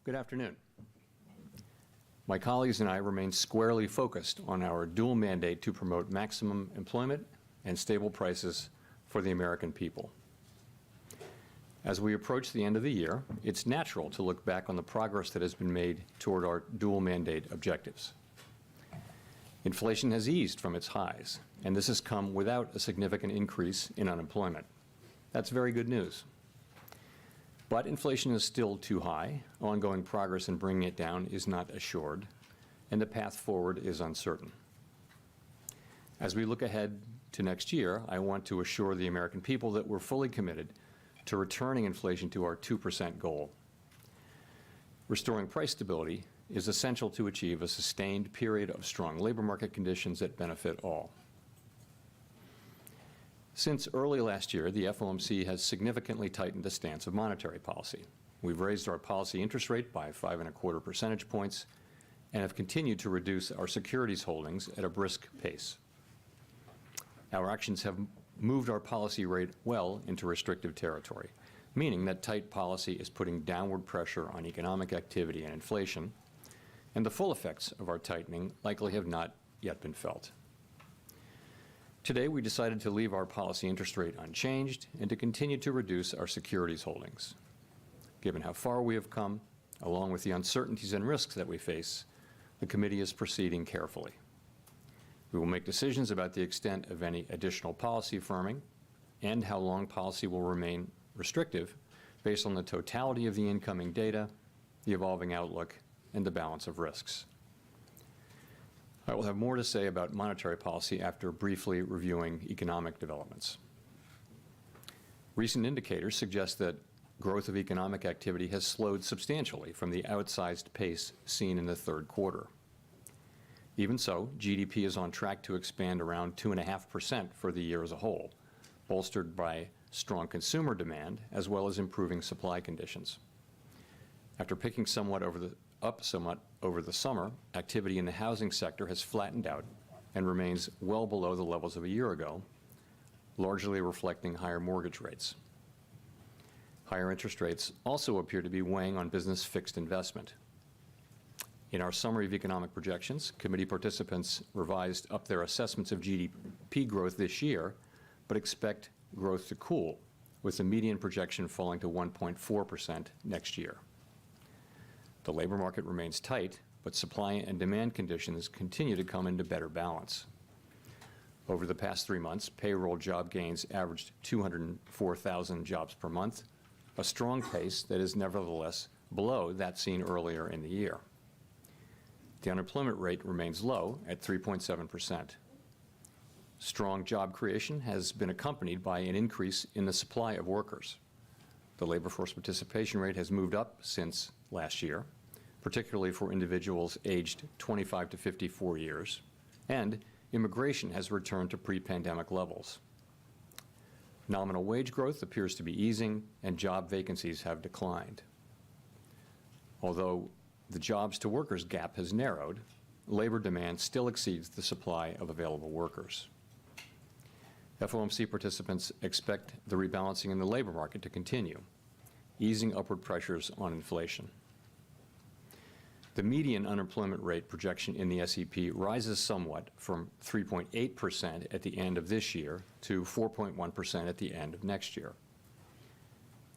Good afternoon. My colleagues and I remain squarely focused on our dual mandate to promote maximum employment and stable prices for the American people. As we approach the end of the year, it's natural to look back on the progress that has been made toward our dual mandate objectives. Inflation has eased from its highs, and this has come without a significant increase in unemployment. That's very good news. But inflation is still too high, ongoing progress in bringing it down is not assured, and the path forward is uncertain. As we look ahead to next year, I want to assure the American people that we're fully committed to returning inflation to our 2% goal. Restoring price stability is essential to achieve a sustained period of strong labor market conditions that benefit all. Since early last year, the FOMC has significantly tightened the stance of monetary policy. We've raised our policy interest rate by 5.25 percentage points and have continued to reduce our securities holdings at a brisk pace. Our actions have moved our policy rate well into restrictive territory, meaning that tight policy is putting downward pressure on economic activity and inflation, and the full effects of our tightening likely have not yet been felt. Today, we decided to leave our policy interest rate unchanged and to continue to reduce our securities holdings. Given how far we have come, along with the uncertainties and risks that we face, the committee is proceeding carefully. We will make decisions about the extent of any additional policy firming and how long policy will remain restrictive based on the totality of the incoming data, the evolving outlook, and the balance of risks. I will have more to say about monetary policy after briefly reviewing economic developments. Recent indicators suggest that growth of economic activity has slowed substantially from the outsized pace seen in the third quarter. Even so, GDP is on track to expand around 2.5% for the year as a whole, bolstered by strong consumer demand as well as improving supply conditions. After picking up somewhat over the summer, activity in the housing sector has flattened out and remains well below the levels of a year ago, largely reflecting higher mortgage rates. Higher interest rates also appear to be weighing on business fixed investment. In our summary of economic projections, committee participants revised up their assessments of GDP growth this year, but expect growth to cool, with the median projection falling to 1.4% next year. The labor market remains tight, but supply and demand conditions continue to come into better balance. Over the past 3 months, payroll job gains averaged 204,000 jobs per month, a strong pace that is nevertheless below that seen earlier in the year. The unemployment rate remains low at 3.7%. Strong job creation has been accompanied by an increase in the supply of workers. The labor force participation rate has moved up since last year, particularly for individuals aged 25 to 54 years, and immigration has returned to pre-pandemic levels. Nominal wage growth appears to be easing, and job vacancies have declined. Although the jobs-to-workers gap has narrowed, labor demand still exceeds the supply of available workers. FOMC participants expect the rebalancing in the labor market to continue, easing upward pressures on inflation. The median unemployment rate projection in the SEP rises somewhat from 3.8% at the end of this year to 4.1% at the end of next year.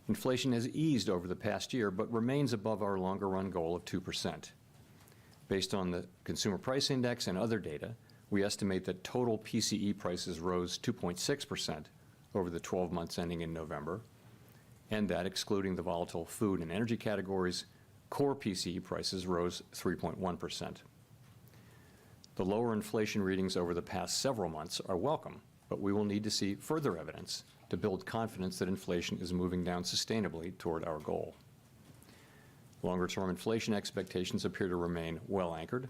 Inflation has eased over the past year, but remains above our longer-run goal of 2%. Based on the Consumer Price Index and other data, we estimate that total PCE prices rose 2.6% over the 12 months ending in November, and that, excluding the volatile food and energy categories, core PCE prices rose 3.1%. The lower inflation readings over the past several months are welcome, but we will need to see further evidence to build confidence that inflation is moving down sustainably toward our goal. Longer-term inflation expectations appear to remain well anchored,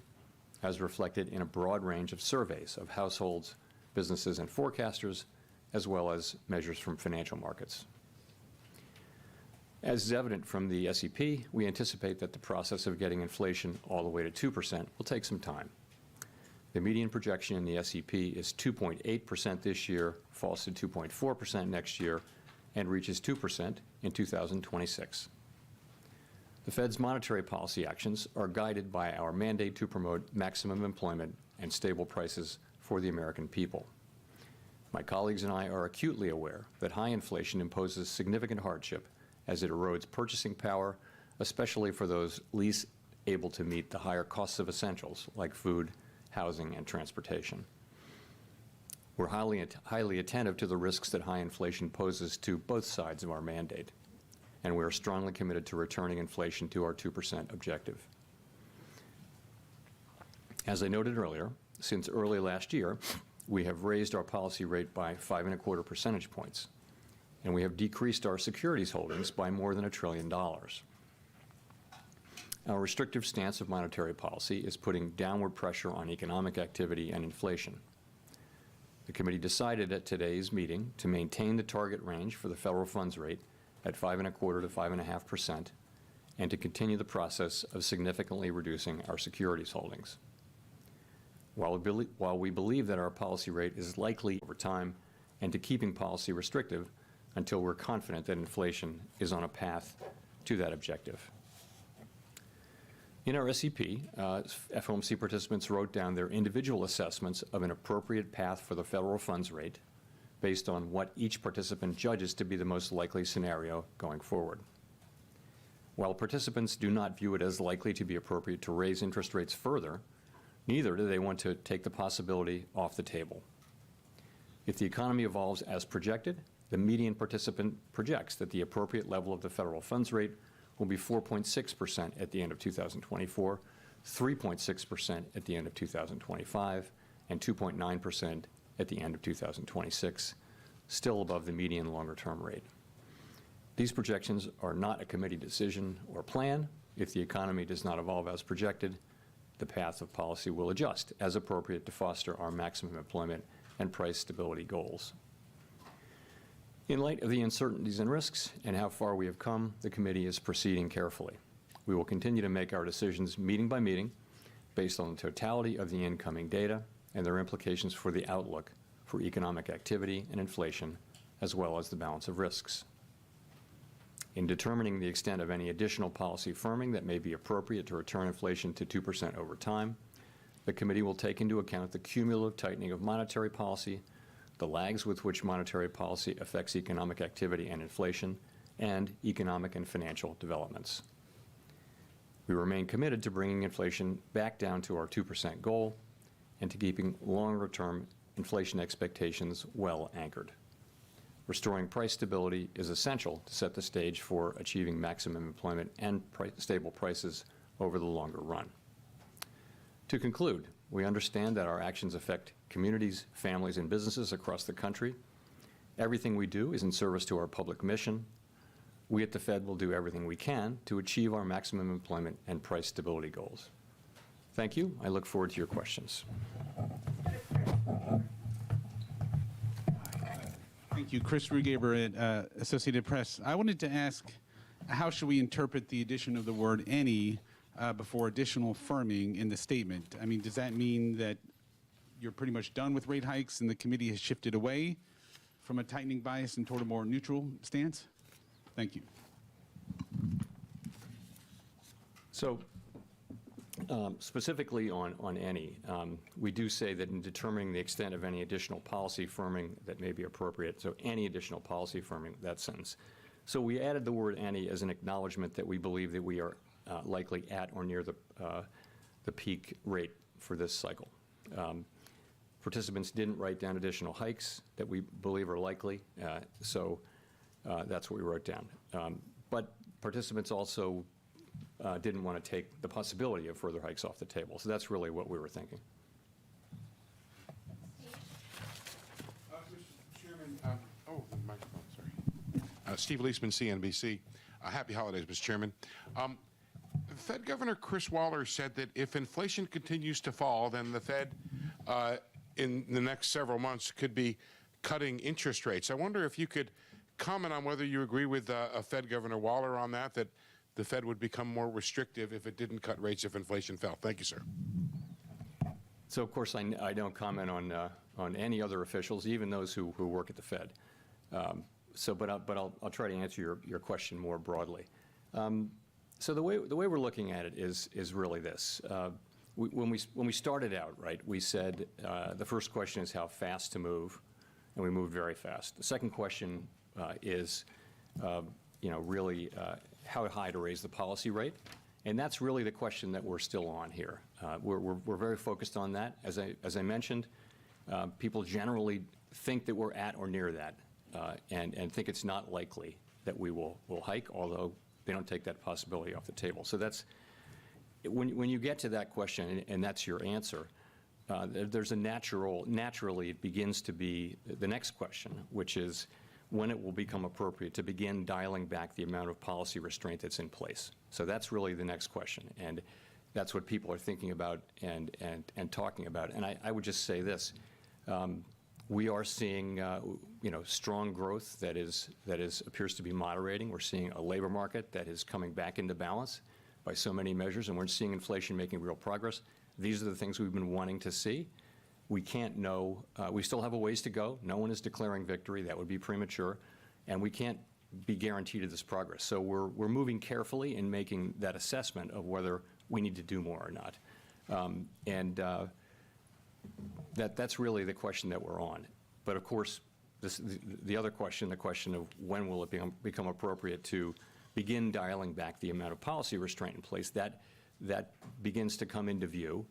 as reflected in a broad range of surveys of households, businesses, and forecasters, as well as measures from financial markets. As is evident from the SEP, we anticipate that the process of getting inflation all the way to 2% will take some time. The median projection in the SEP is 2.8% this year, falls to 2.4% next year, and reaches 2% in 2026. The Fed's monetary policy actions are guided by our mandate to promote maximum employment and stable prices for the American people. My colleagues and I are acutely aware that high inflation imposes significant hardship as it erodes purchasing power, especially for those least able to meet the higher costs of essentials like food, housing, and transportation. We're highly attentive to the risks that high inflation poses to both sides of our mandate, and we are strongly committed to returning inflation to our 2% objective. As I noted earlier, since early last year, we have raised our policy rate by 5.25 percentage points, and we have decreased our securities holdings by more than $1 trillion. Our restrictive stance of monetary policy is putting downward pressure on economic activity and inflation. The committee decided at today's meeting to maintain the target range for the federal funds rate at 5.25 to 5.5%, and to continue the process of significantly reducing our securities holdings. While we believe that our policy rate is likely over time, and to keeping policy restrictive until we're confident that inflation is on a path to that objective. In our SEP, FOMC participants wrote down their individual assessments of an appropriate path for the federal funds rate based on what each participant judges to be the most likely scenario going forward. While participants do not view it as likely to be appropriate to raise interest rates further, neither do they want to take the possibility off the table. If the economy evolves as projected, the median participant projects that the appropriate level of the federal funds rate will be 4.6% at the end of 2024, 3.6% at the end of 2025, and 2.9% at the end of 2026, still above the median longer-term rate. These projections are not a committee decision or plan. If the economy does not evolve as projected, the path of policy will adjust as appropriate to foster our maximum employment and price stability goals. In light of the uncertainties and risks and how far we have come, the committee is proceeding carefully. We will continue to make our decisions meeting by meeting based on the totality of the incoming data and their implications for the outlook for economic activity and inflation, as well as the balance of risks. In determining the extent of any additional policy firming that may be appropriate to return inflation to 2% over time, the committee will take into account the cumulative tightening of monetary policy, the lags with which monetary policy affects economic activity and inflation, and economic and financial developments. We remain committed to bringing inflation back down to our 2% goal and to keeping longer-term inflation expectations well anchored. Restoring price stability is essential to set the stage for achieving maximum employment and stable prices over the longer run. To conclude, we understand that our actions affect communities, families, and businesses across the country. Everything we do is in service to our public mission. We at the Fed will do everything we can to achieve our maximum employment and price stability goals. Thank you. I look forward to your questions. Thank you. Chris Rugaber at Associated Press. I wanted to ask, how should we interpret the addition of the word any before additional firming in the statement? I mean, does that mean that you're pretty much done with rate hikes and the committee has shifted away from a tightening bias and toward a more neutral stance? Thank you. So specifically on any, we do say that in determining the extent of any additional policy firming that may be appropriate, so any additional policy firming, that sentence. So we added the word any as an acknowledgement that we believe that we are likely at or near the peak rate for this cycle. Participants didn't write down additional hikes that we believe are likely, so that's what we wrote down. But participants also didn't want to take the possibility of further hikes off the table. So that's really what we were thinking. Mr. Chairman, the microphone, sorry. Steve Leisman, CNBC. Happy holidays, Mr. Chairman. Fed Governor Chris Waller said that if inflation continues to fall, then the Fed in the next several months could be cutting interest rates. I wonder if you could comment on whether you agree with Fed Governor Waller on that the Fed would become more restrictive if it didn't cut rates if inflation fell. Thank you, sir. So, of course, I don't comment on any other officials, even those who work at the Fed. But I'll try to answer your question more broadly. So the way we're looking at it is really this. When we started out, right, we said the first question is how fast to move, and we moved very fast. The second question is, really how high to raise the policy rate, and that's really the question that we're still on here. We're very focused on that. As I mentioned, people generally think that we're at or near that, and think it's not likely that we will hike, although they don't take that possibility off the table. So that's when you get to that question, and that's your answer. There's a naturally it begins to be the next question, which is when it will become appropriate to begin dialing back the amount of policy restraint that's in place. So that's really the next question, and that's what people are thinking about and talking about. And I would just say this: we are seeing strong growth that appears to be moderating. We're seeing a labor market that is coming back into balance by so many measures, and we're seeing inflation making real progress. These are the things we've been wanting to see. We can't know. We still have a ways to go. No one is declaring victory. That would be premature. And we can't be guaranteed of this progress. So we're moving carefully in making that assessment of whether we need to do more or not. That's really the question that we're on. But of course, the other question, the question of when will it become appropriate to begin dialing back the amount of policy restraint in place, that begins to come into view.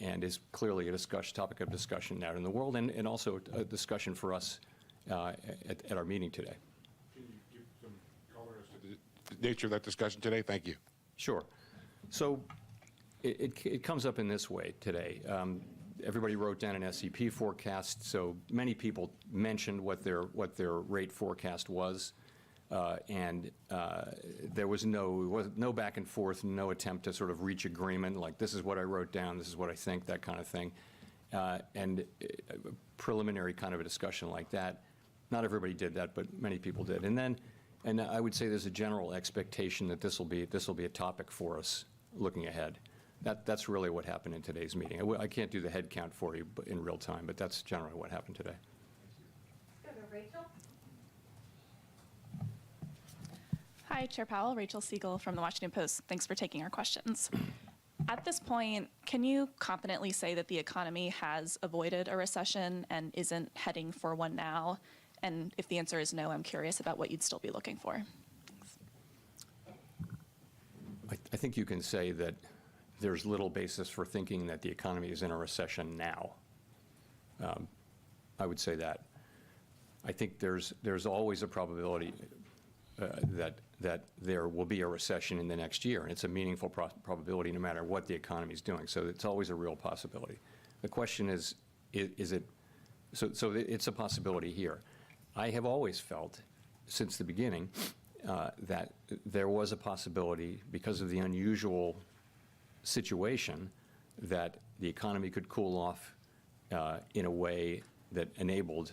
And is clearly a topic of discussion out in the world, and also a discussion for us at our meeting today. Can you give some color as to the nature of that discussion today? Thank you. Sure. So it comes up in this way today. Everybody wrote down an SEP forecast, so many people mentioned what their rate forecast was. There was no back and forth, no attempt to sort of reach agreement, like this is what I wrote down, this is what I think, that kind of thing. Preliminary kind of a discussion like that. Not everybody did that, but many people did. And I would say there's a general expectation that this will be a topic for us looking ahead. That's really what happened in today's meeting. I can't do the head count for you in real time, but that's generally what happened today. Let's go to Rachel. Hi, Chair Powell. Rachel Siegel from the Washington Post. Thanks for taking our questions. At this point, can you confidently say that the economy has avoided a recession and isn't heading for one now? And if the answer is no, I'm curious about what you'd still be looking for. I think you can say that there's little basis for thinking that the economy is in a recession now. I would say that. I think there's always a probability that there will be a recession in the next year, and it's a meaningful probability no matter what the economy is doing. So it's always a real possibility. The question is it? So it's a possibility here. I have always felt since the beginning that there was a possibility, because of the unusual situation, that the economy could cool off in a way that enabled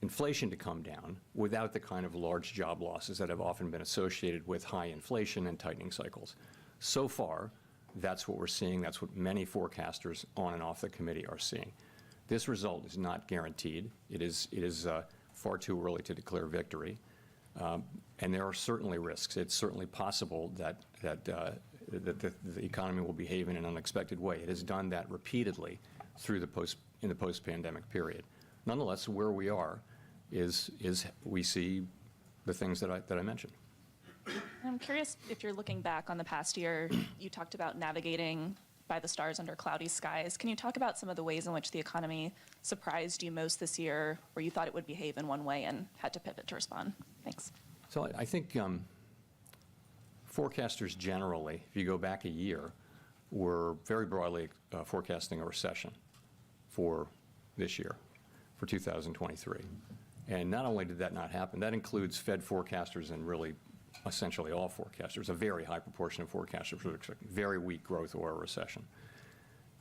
inflation to come down without the kind of large job losses that have often been associated with high inflation and tightening cycles. So far, that's what we're seeing. That's what many forecasters on and off the committee are seeing. This result is not guaranteed. It is far too early to declare victory. And there are certainly risks. It's certainly possible that the economy will behave in an unexpected way. It has done that repeatedly through in the post-pandemic period. Nonetheless, where we are is we see the things that I mentioned. I'm curious, if you're looking back on the past year, you talked about navigating by the stars under cloudy skies. Can you talk about some of the ways in which the economy surprised you most this year, where you thought it would behave in one way and had to pivot to respond? Thanks. So I think forecasters generally, if you go back a year, were very broadly forecasting a recession for this year, for 2023. And not only did that not happen, that includes Fed forecasters and really essentially all forecasters. A very high proportion of forecasters were expecting very weak growth or a recession.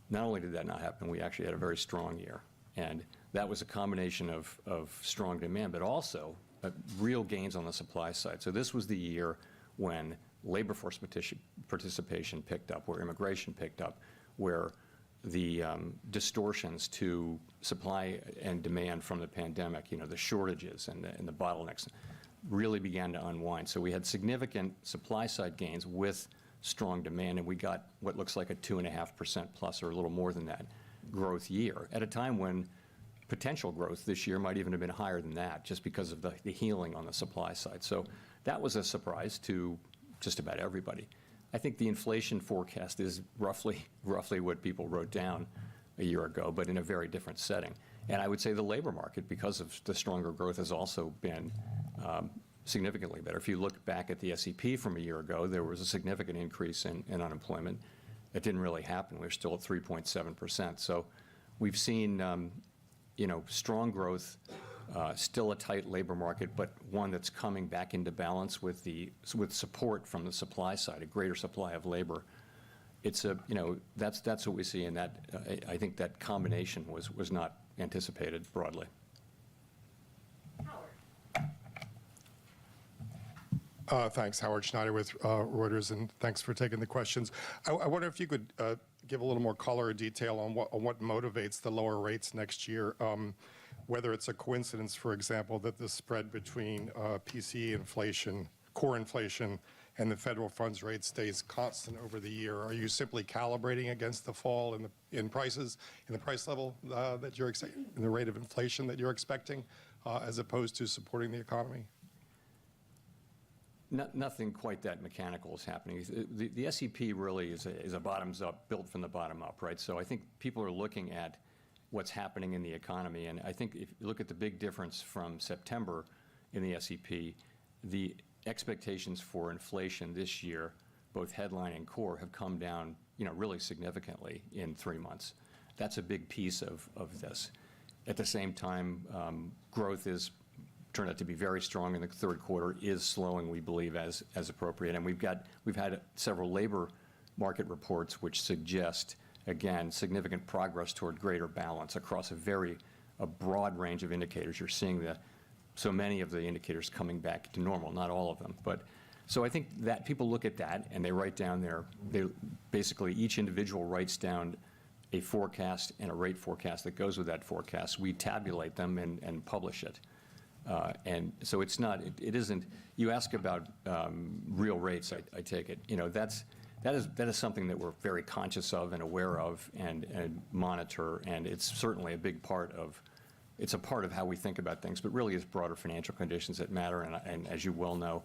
Not only did that not happen, we actually had a very strong year. And that was a combination of strong demand, but also real gains on the supply side. So this was the year when labor force participation picked up, where immigration picked up, where the distortions to supply and demand from the pandemic, the shortages and the bottlenecks, really began to unwind. So we had significant supply side gains with strong demand, and we got what looks like a 2.5% plus, or a little more than that, growth year, at a time when potential growth this year might even have been higher than that, just because of the healing on the supply side. So that was a surprise to just about everybody. I think the inflation forecast is roughly what people wrote down a year ago, but in a very different setting. And I would say the labor market, because of the stronger growth, has also been significantly better. If you look back at the SEP from a year ago, there was a significant increase in unemployment. That didn't really happen. We're still at 3.7%. So we've seen strong growth, still a tight labor market, but one that's coming back into balance with support from the supply side, a greater supply of labor. It's that's what we see, and that I think that combination was not anticipated broadly. Thanks, Howard Schneider with Reuters, and thanks for taking the questions. I wonder if you could give a little more color or detail on what motivates the lower rates next year. Whether it's a coincidence, for example, that the spread between PCE inflation, core inflation, and the federal funds rate stays constant over the year. Are you simply calibrating against the fall in prices, in the price level that you're expecting, in the rate of inflation that you're expecting, as opposed to supporting the economy? Nothing quite that mechanical is happening. The SEP really is a bottoms up, built from the bottom up, right? So I think people are looking at what's happening in the economy. And I think if you look at the big difference from September in the SEP, the expectations for inflation this year, both headline and core, have come down, really significantly in 3 months. That's a big piece of this. At the same time, growth is turned out to be very strong in the third quarter, is slowing, we believe, as appropriate. And we've had several labor market reports which suggest, again, significant progress toward greater balance across a broad range of indicators. You're seeing so many of the indicators coming back to normal, not all of them. But so I think that people look at that and they write down basically each individual writes down a forecast and a rate forecast that goes with that forecast. We tabulate them and publish it. And so it isn't, you ask about real rates, I take it. That is something that we're very conscious of and aware of and monitor, and it's certainly a big part of, it's a part of how we think about things, but really it's broader financial conditions that matter, and as you well know,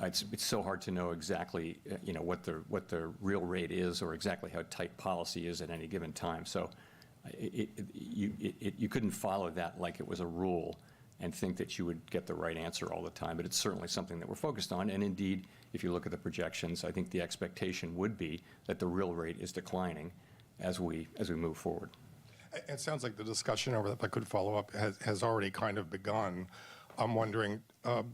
it's so hard to know exactly what the real rate is or exactly how tight policy is at any given time. So you couldn't follow that like it was a rule and think that you would get the right answer all the time, but it's certainly something that we're focused on. And indeed, if you look at the projections, I think the expectation would be that the real rate is declining as we move forward. It sounds like the discussion over that, if I could follow up, has already kind of begun. I'm wondering,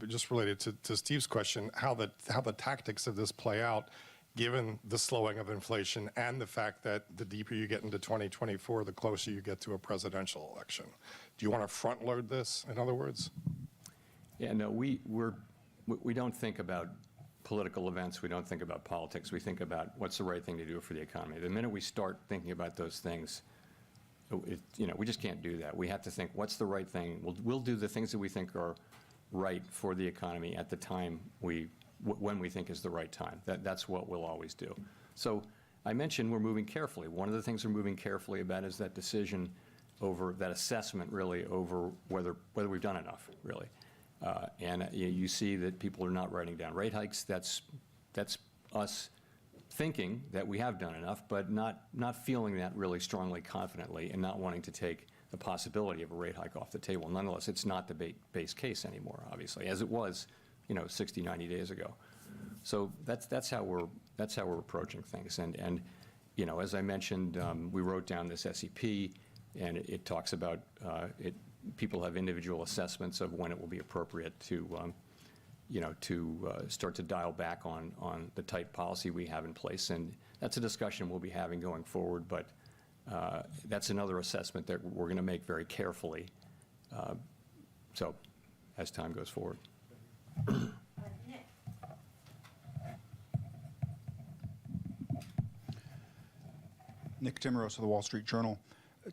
just related to Steve's question, how the tactics of this play out, given the slowing of inflation and the fact that the deeper you get into 2024, the closer you get to a presidential election. Do you want to front load this, in other words? Yeah, no, we don't think about political events. We don't think about politics. We think about what's the right thing to do for the economy. The minute we start thinking about those things, we just can't do that. We have to think, what's the right thing? We'll do the things that we think are right for the economy at the time when we think is the right time. That's what we'll always do. So I mentioned we're moving carefully. One of the things we're moving carefully about is that decision over, that assessment really over whether we've done enough, really. And you see that people are not writing down rate hikes. That's us thinking that we have done enough, but not feeling that really strongly, confidently, and not wanting to take the possibility of a rate hike off the table. Nonetheless, it's not the base case anymore, obviously, as it was 60, 90 days ago. So that's how we're approaching things. And as I mentioned, we wrote down this SEP, and it talks about people have individual assessments of when it will be appropriate to start to dial back on the tight policy we have in place. And that's a discussion we'll be having going forward, but that's another assessment that we're going to make very carefully so as time goes forward. Nick Timmeros of the Wall Street Journal.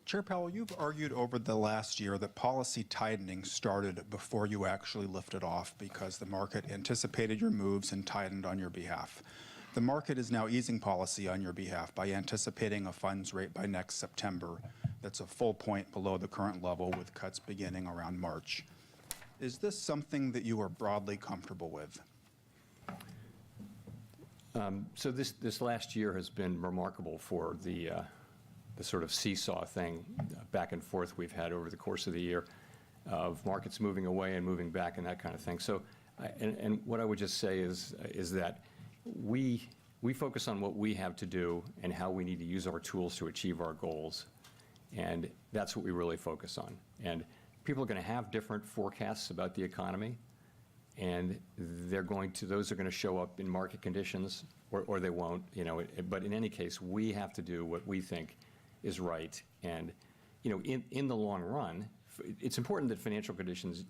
Chair Powell, you've argued over the last year that policy tightening started before you actually lifted off because the market anticipated your moves and tightened on your behalf. The market is now easing policy on your behalf by anticipating a funds rate by next September that's a full point below the current level, with cuts beginning around March. Is this something that you are broadly comfortable with? So this last year has been remarkable for the sort of seesaw thing, back and forth we've had over the course of the year, of markets moving away and moving back and that kind of thing. So, and what I would just say is that we focus on what we have to do and how we need to use our tools to achieve our goals, and that's what we really focus on. And people are going to have different forecasts about the economy, and those are going to show up in market conditions, or they won't. But in any case, we have to do what we think is right. And in the long run, it's important that financial conditions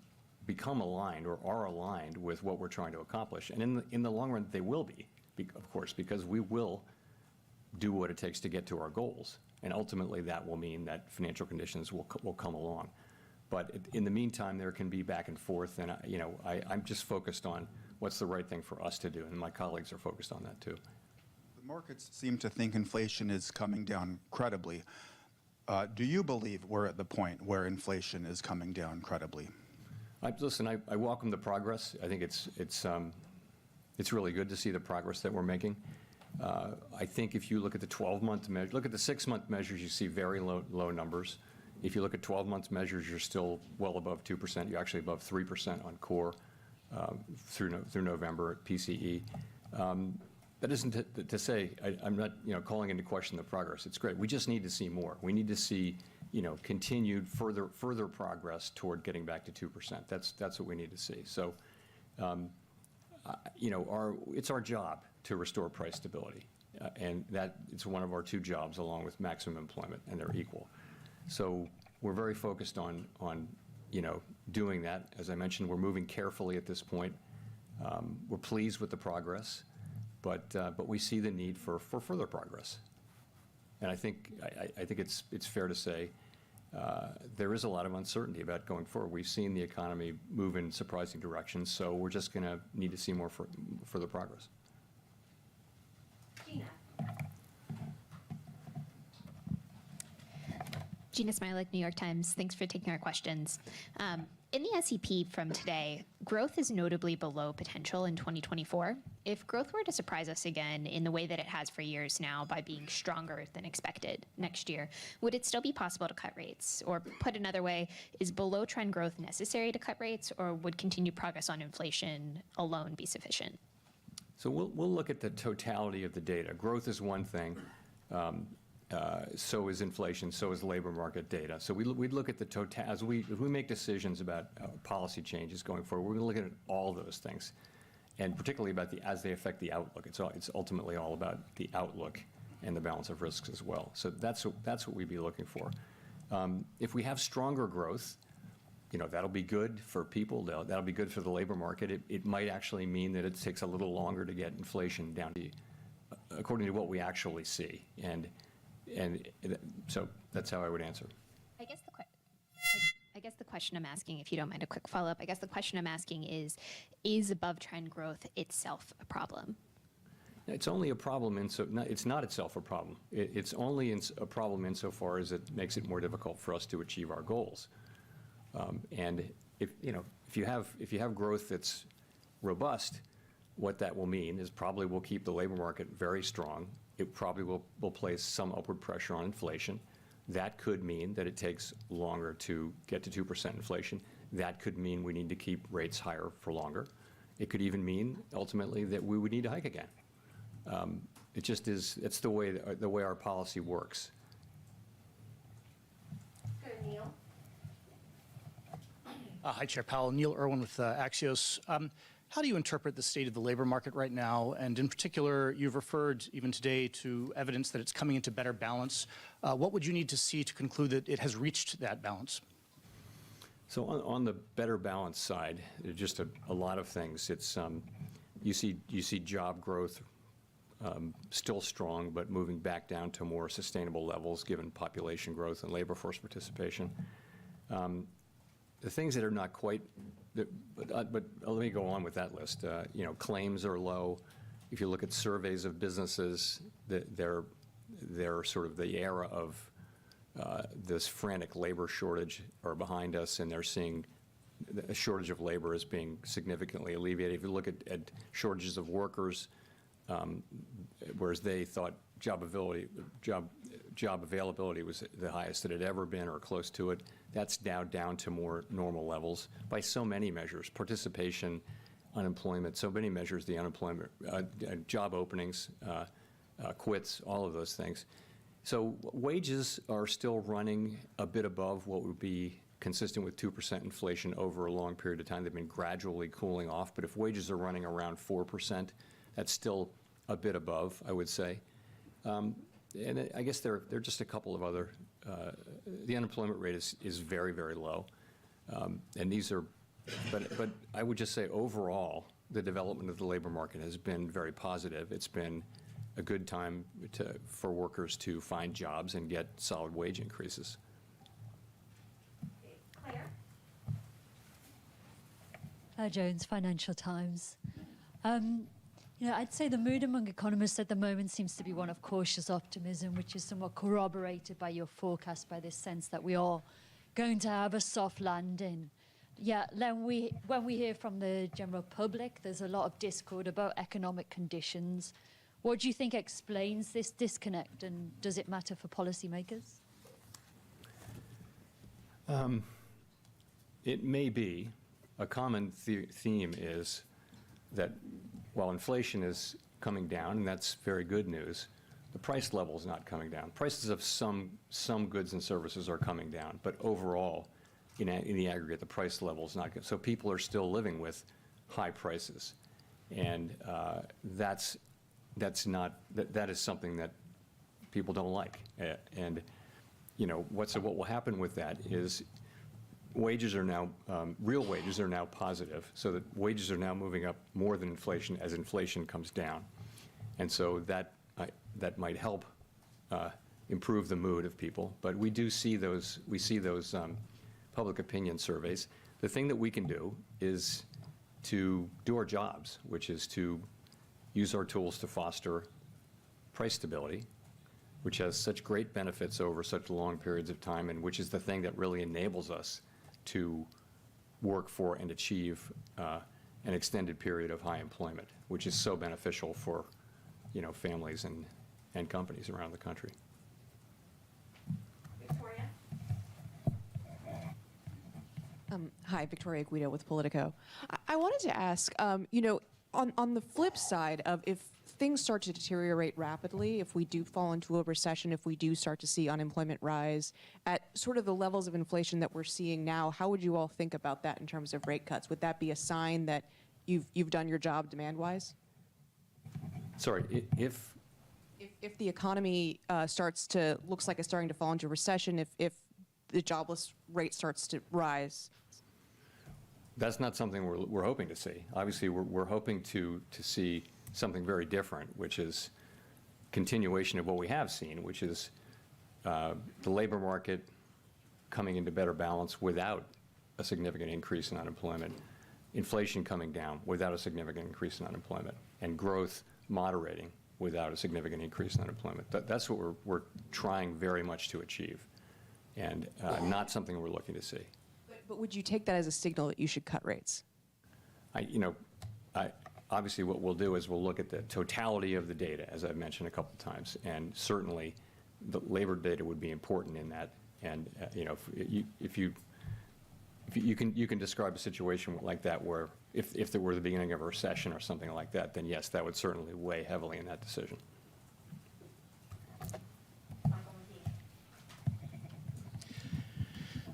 become aligned or are aligned with what we're trying to accomplish. And in the long run, they will be, of course, because we will do what it takes to get to our goals. And ultimately, that will mean that financial conditions will come along. But in the meantime, there can be back and forth, and I'm just focused on what's the right thing for us to do, and my colleagues are focused on that too. The markets seem to think inflation is coming down credibly. Do you believe we're at the point where inflation is coming down credibly? Listen, I welcome the progress. I think it's really good to see the progress that we're making. I think if you look at the 12-month measure, look at the 6-month measures, you see very low numbers. If you look at 12-month measures, you're still well above 2%. You're actually above 3% on core through November at PCE. That isn't to say I'm not calling into question the progress. It's great. We just need to see more. We need to see continued further progress toward getting back to 2%. That's what we need to see. So, it's our job to restore price stability, and that it's one of our two jobs, along with maximum employment, and they're equal. So we're very focused on doing that. As I mentioned, we're moving carefully at this point. We're pleased with the progress, but we see the need for further progress. And I think it's fair to say there is a lot of uncertainty about going forward. We've seen the economy move in surprising directions, so we're just going to need to see more further progress. Gina Smilik, New York Times. Thanks for taking our questions. In the SEP from today, growth is notably below potential in 2024. If growth were to surprise us again in the way that it has for years now by being stronger than expected next year, would it still be possible to cut rates? Or put another way, is below trend growth necessary to cut rates, or would continued progress on inflation alone be sufficient? So we'll look at the totality of the data. Growth is one thing. So is inflation, so is labor market data. So we'd look at the total, as we make decisions about policy changes going forward, we're going to look at all those things, and particularly about as they affect the outlook. It's ultimately all about the outlook and the balance of risks as well. So that's what we'd be looking for. If we have stronger growth, that'll be good for people. That'll be good for the labor market. It might actually mean that it takes a little longer to get inflation down to, according to what we actually see. And so that's how I would answer. I guess the question I'm asking, if you don't mind a quick follow-up, I guess the question I'm asking is above trend growth itself a problem? It's only a problem it's not itself a problem. It's only a problem insofar as it makes it more difficult for us to achieve our goals. And if you have growth that's robust, what that will mean is probably we'll keep the labor market very strong. It probably will place some upward pressure on inflation. That could mean that it takes longer to get to 2% inflation. That could mean we need to keep rates higher for longer. It could even mean, ultimately, that we would need to hike again. It just is, it's the way our policy works. Go to Neil. Hi, Chair Powell. Neil Irwin with Axios. How do you interpret the state of the labor market right now? And in particular, you've referred even today to evidence that it's coming into better balance. What would you need to see to conclude that it has reached that balance? So on the better balance side, just a lot of things. It's you see job growth still strong, but moving back down to more sustainable levels given population growth and labor force participation. The things that are not quite, but let me go on with that list. Claims are low. If you look at surveys of businesses, they're sort of the era of this frantic labor shortage are behind us, and they're seeing a shortage of labor as being significantly alleviated. If you look at shortages of workers, whereas they thought job availability was the highest that it had ever been or close to it, that's now down to more normal levels by so many measures: participation, unemployment, so many measures, the unemployment, job openings, quits, all of those things. So wages are still running a bit above what would be consistent with 2% inflation over a long period of time. They've been gradually cooling off, but if wages are running around 4%, that's still a bit above, I would say. And I guess there are just a couple of other, the unemployment rate is very, very low. And these are, but I would just say overall, the development of the labor market has been very positive. It's been a good time for workers to find jobs and get solid wage increases. Claire Jones, Financial Times. I'd say the mood among economists at the moment seems to be one of cautious optimism, which is somewhat corroborated by your forecast, by this sense that we are going to have a soft landing. Yeah, then when we hear from the general public, there's a lot of discord about economic conditions. What do you think explains this disconnect, and does it matter for policymakers? It may be. A common theme is that while inflation is coming down, and that's very good news, the price level is not coming down. Prices of some goods and services are coming down, but overall, in the aggregate, the price level is not good. So people are still living with high prices, and that is something that people don't like. And what will happen with that is wages are now, real wages are now positive, so that wages are now moving up more than inflation as inflation comes down. And so that might help improve the mood of people. But we see those public opinion surveys. The thing that we can do is to do our jobs, which is to use our tools to foster price stability, which has such great benefits over such long periods of time, and which is the thing that really enables us to work for and achieve an extended period of high employment, which is so beneficial for families and companies around the country. Victoria. Hi, Victoria Guido with Politico. I wanted to ask, on the flip side of if things start to deteriorate rapidly, if we do fall into a recession, if we do start to see unemployment rise at sort of the levels of inflation that we're seeing now, how would you all think about that in terms of rate cuts? Would that be a sign that you've done your job demand-wise? Sorry, if the economy looks like it's starting to fall into recession, if the jobless rate starts to rise? That's not something we're hoping to see. Obviously, we're hoping to see something very different, which is continuation of what we have seen, which is the labor market coming into better balance without a significant increase in unemployment, inflation coming down without a significant increase in unemployment, and growth moderating without a significant increase in unemployment. That's what we're trying very much to achieve, and not something we're looking to see. But would you take that as a signal that you should cut rates? Obviously, what we'll do is we'll look at the totality of the data, as I've mentioned a couple of times, and certainly the labor data would be important in that. And if you can describe a situation like that where if there were the beginning of a recession or something like that, then yes, that would certainly weigh heavily in that decision.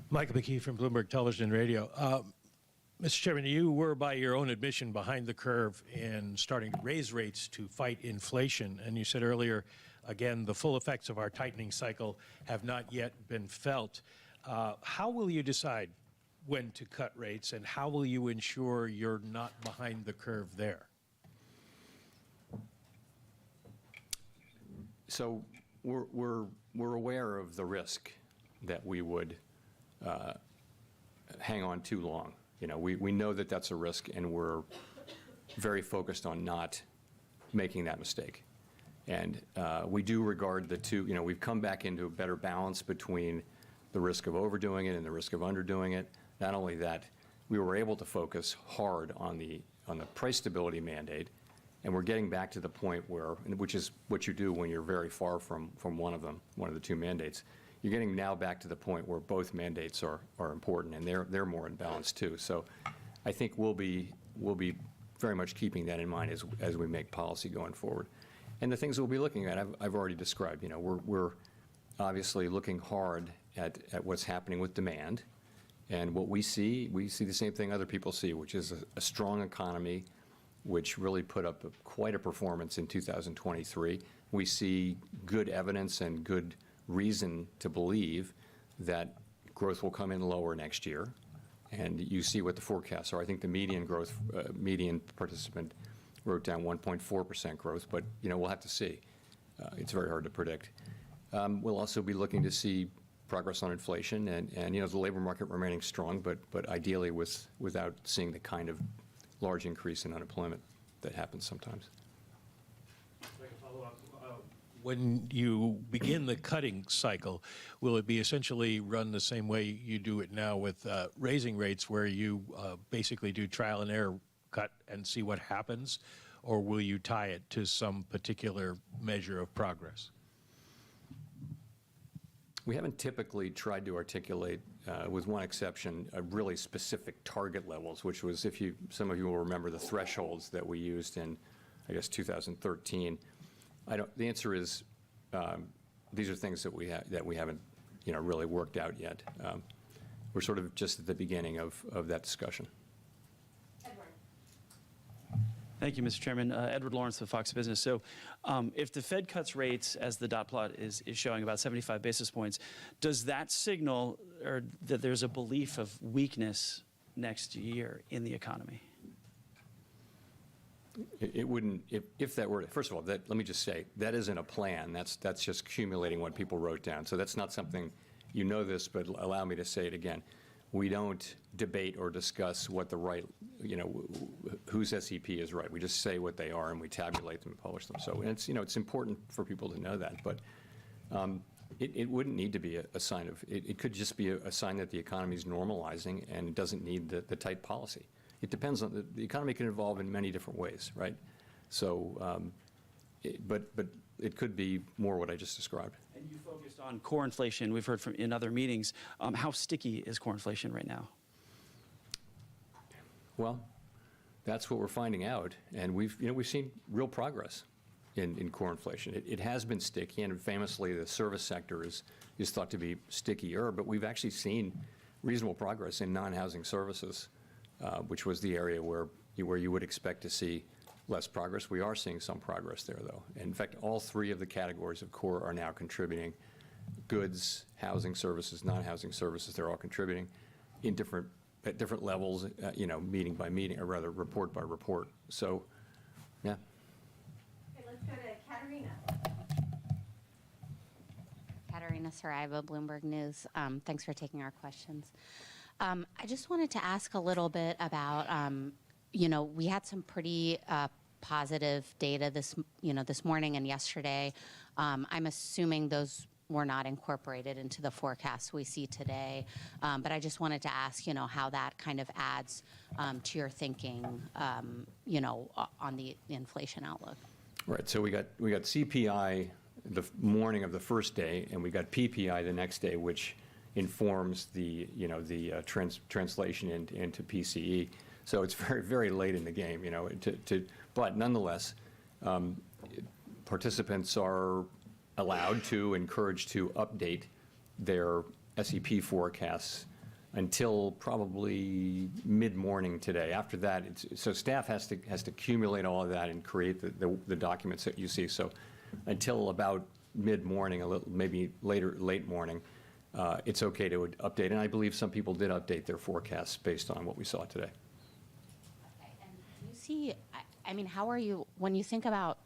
Michael McKee from Bloomberg Television and Radio. Mr. Chairman, you were, by your own admission, behind the curve in starting to raise rates to fight inflation. And you said earlier, again, the full effects of our tightening cycle have not yet been felt. How will you decide when to cut rates, and how will you ensure you're not behind the curve there? So we're aware of the risk that we would hang on too long. We know that that's a risk, and we're very focused on not making that mistake. And we do regard the two, we've come back into a better balance between the risk of overdoing it and the risk of underdoing it. Not only that, we were able to focus hard on the price stability mandate, and we're getting back to the point where, which is what you do when you're very far from one of the two mandates. You're getting now back to the point where both mandates are important, and they're more in balance too. So I think we'll be very much keeping that in mind as we make policy going forward. And the things we'll be looking at, I've already described. We're obviously looking hard at what's happening with demand, and what we see the same thing other people see, which is a strong economy, which really put up quite a performance in 2023. We see good evidence and good reason to believe that growth will come in lower next year, and you see what the forecasts are. I think the median growth, median participant wrote down 1.4% growth, but we'll have to see. It's very hard to predict. We'll also be looking to see progress on inflation and the labor market remaining strong, but ideally without seeing the kind of large increase in unemployment that happens sometimes. When you begin the cutting cycle, will it be essentially run the same way you do it now with raising rates, where you basically do trial and error cut and see what happens, or will you tie it to some particular measure of progress? We haven't typically tried to articulate, with one exception, really specific target levels, which was, some of you will remember the thresholds that we used in, I guess, 2013. The answer is these are things that we haven't, really worked out yet. We're sort of just at the beginning of that discussion. Thank you, Mr. Chairman. Edward Lawrence with Fox Business. So if the Fed cuts rates, as the dot plot is showing, about 75 basis points, does that signal that there's a belief of weakness next year in the economy? It wouldn't, if that were, first of all, let me just say, that isn't a plan. That's just accumulating what people wrote down. So that's not something, this, but allow me to say it again. We don't debate or discuss what the right, whose SEP is right. We just say what they are and we tabulate them and publish them. So it's, it's important for people to know that, but it wouldn't need to be a sign of, it could just be a sign that the economy is normalizing and it doesn't need the tight policy. It depends on, the economy can evolve in many different ways, right? So, but it could be more what I just described. And you focused on core inflation. We've heard from in other meetings. How sticky is core inflation right now? Well, that's what we're finding out, and we've seen real progress in core inflation. It has been sticky, and famously, the service sector is thought to be stickier. But we've actually seen reasonable progress in non-housing services, which was the area where you would expect to see less progress. We are seeing some progress there, though. And in fact, all three of the categories of core are now contributing. Goods, housing services, non-housing services, they're all contributing at different levels, meeting by meeting, or rather report by report. So, yeah. Okay, let's go to Katerina. Katerina Saraiva, Bloomberg News. Thanks for taking our questions. I just wanted to ask a little bit about, we had some pretty positive data this morning and yesterday. I'm assuming those were not incorporated into the forecasts we see today. But I just wanted to ask, how that kind of adds to your thinking, on the inflation outlook. Right. So we got CPI the morning of the first day, and we got PPI the next day, which informs the translation into PCE. So it's very, very late in the game, but nonetheless, participants are allowed to, encouraged to update their SEP forecasts until probably mid-morning today. After that, so staff has to accumulate all of that and create the documents that you see. So until about mid-morning, maybe late morning, it's okay to update. And I believe some people did update their forecasts based on what we saw today. Okay, and you see, how are you, when you think about,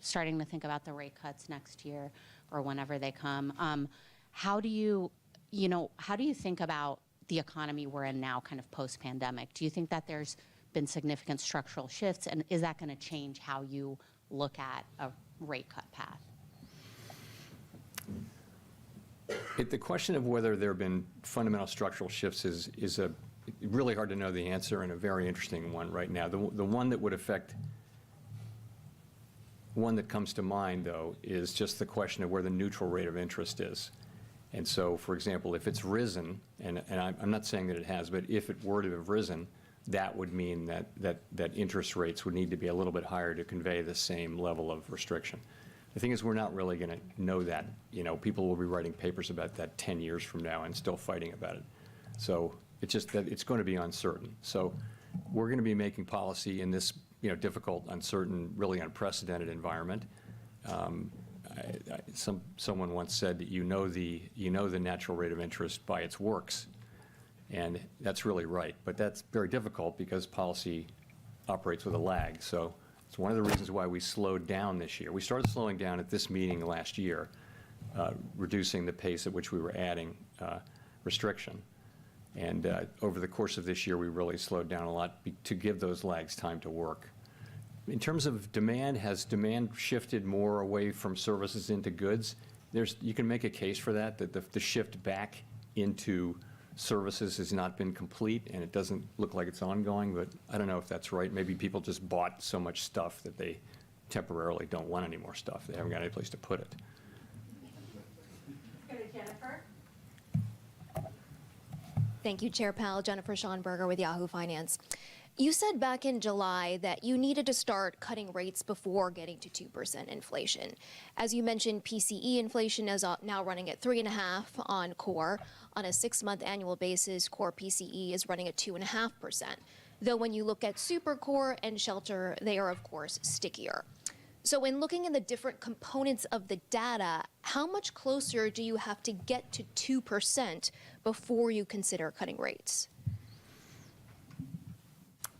starting to think about the rate cuts next year or whenever they come, how do you think about the economy we're in now, kind of post-pandemic? Do you think that there's been significant structural shifts, and is that going to change how you look at a rate cut path? The question of whether there have been fundamental structural shifts is a really hard to know the answer, and a very interesting one right now. The one that would affect, one that comes to mind, though, is just the question of where the neutral rate of interest is. And so, for example, if it's risen, and I'm not saying that it has, but if it were to have risen, that would mean that interest rates would need to be a little bit higher to convey the same level of restriction. The thing is, we're not really going to know that. People will be writing papers about that 10 years from now and still fighting about it. So it's just that it's going to be uncertain. So we're going to be making policy in this difficult, uncertain, really unprecedented environment. Someone once said that you know the natural rate of interest by its works, and that's really right. But that's very difficult because policy operates with a lag. So it's one of the reasons why we slowed down this year. We started slowing down at this meeting last year, reducing the pace at which we were adding restriction. And over the course of this year, we really slowed down a lot to give those lags time to work. In terms of demand, has demand shifted more away from services into goods? You can make a case for that the shift back into services has not been complete, and it doesn't look like it's ongoing, but I don't know if that's right. Maybe people just bought so much stuff that they temporarily don't want any more stuff. They haven't got any place to put it. Let's go to Jennifer. Thank you, Chair Powell. Jennifer Schonberger with Yahoo Finance. You said back in July that you needed to start cutting rates before getting to 2% inflation. As you mentioned, PCE inflation is now running at 3.5% on core. On a 6-month annual basis, core PCE is running at 2.5%. Though when you look at super core and shelter, they are of course stickier. So in looking at the different components of the data, how much closer do you have to get to 2% before you consider cutting rates?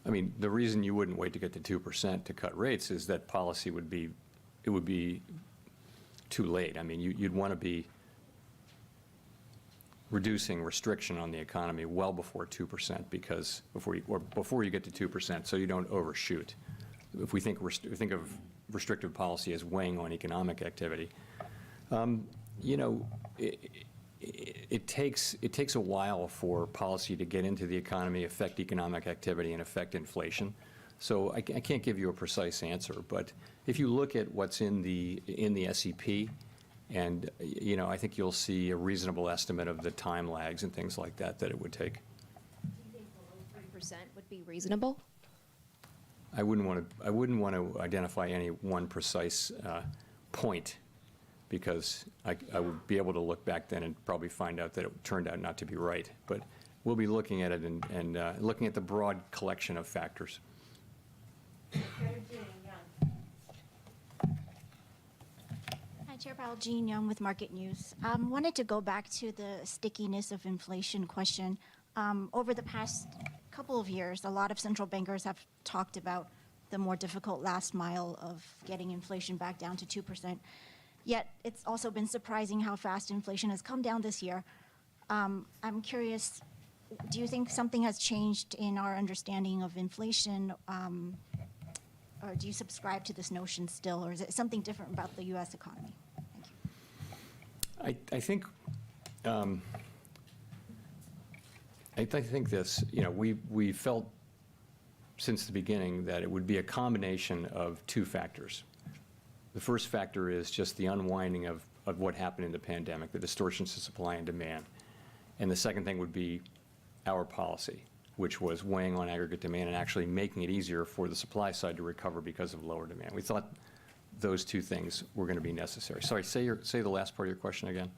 I mean, the reason you wouldn't wait to get to 2% to cut rates is that policy would be too late. I mean, you'd want to be reducing restriction on the economy well before 2%, because before you get to 2%, so you don't overshoot. If we think of restrictive policy as weighing on economic activity, you know, it takes a while for policy to get into the economy, affect economic activity, and affect inflation. So I can't give you a precise answer, but if you look at what's in the SEP, and you know, I think you'll see a reasonable estimate of the time lags and things like that it would take. Do you think below 3% would be reasonable? I wouldn't want to identify any one precise point, because I would be able to look back then and probably find out that it turned out not to be right. But we'll be looking at it and looking at the broad collection of factors. Hi, Chair Powell, Jean Young with Market News. Wanted to go back to the stickiness of inflation question. Over the past couple of years, a lot of central bankers have talked about the more difficult last mile of getting inflation back down to 2%. Yet it's also been surprising how fast inflation has come down this year. I'm curious, do you think something has changed in our understanding of inflation? Or do you subscribe to this notion still, or is it something different about the U.S. economy? Thank you. I think this, you know, we felt since the beginning that it would be a combination of two factors. The first factor is just the unwinding of what happened in the pandemic, the distortions to supply and demand. And the second thing would be our policy, which was weighing on aggregate demand and actually making it easier for the supply side to recover because of lower demand. We thought those two things were going to be necessary. Sorry, say the last part of your question again.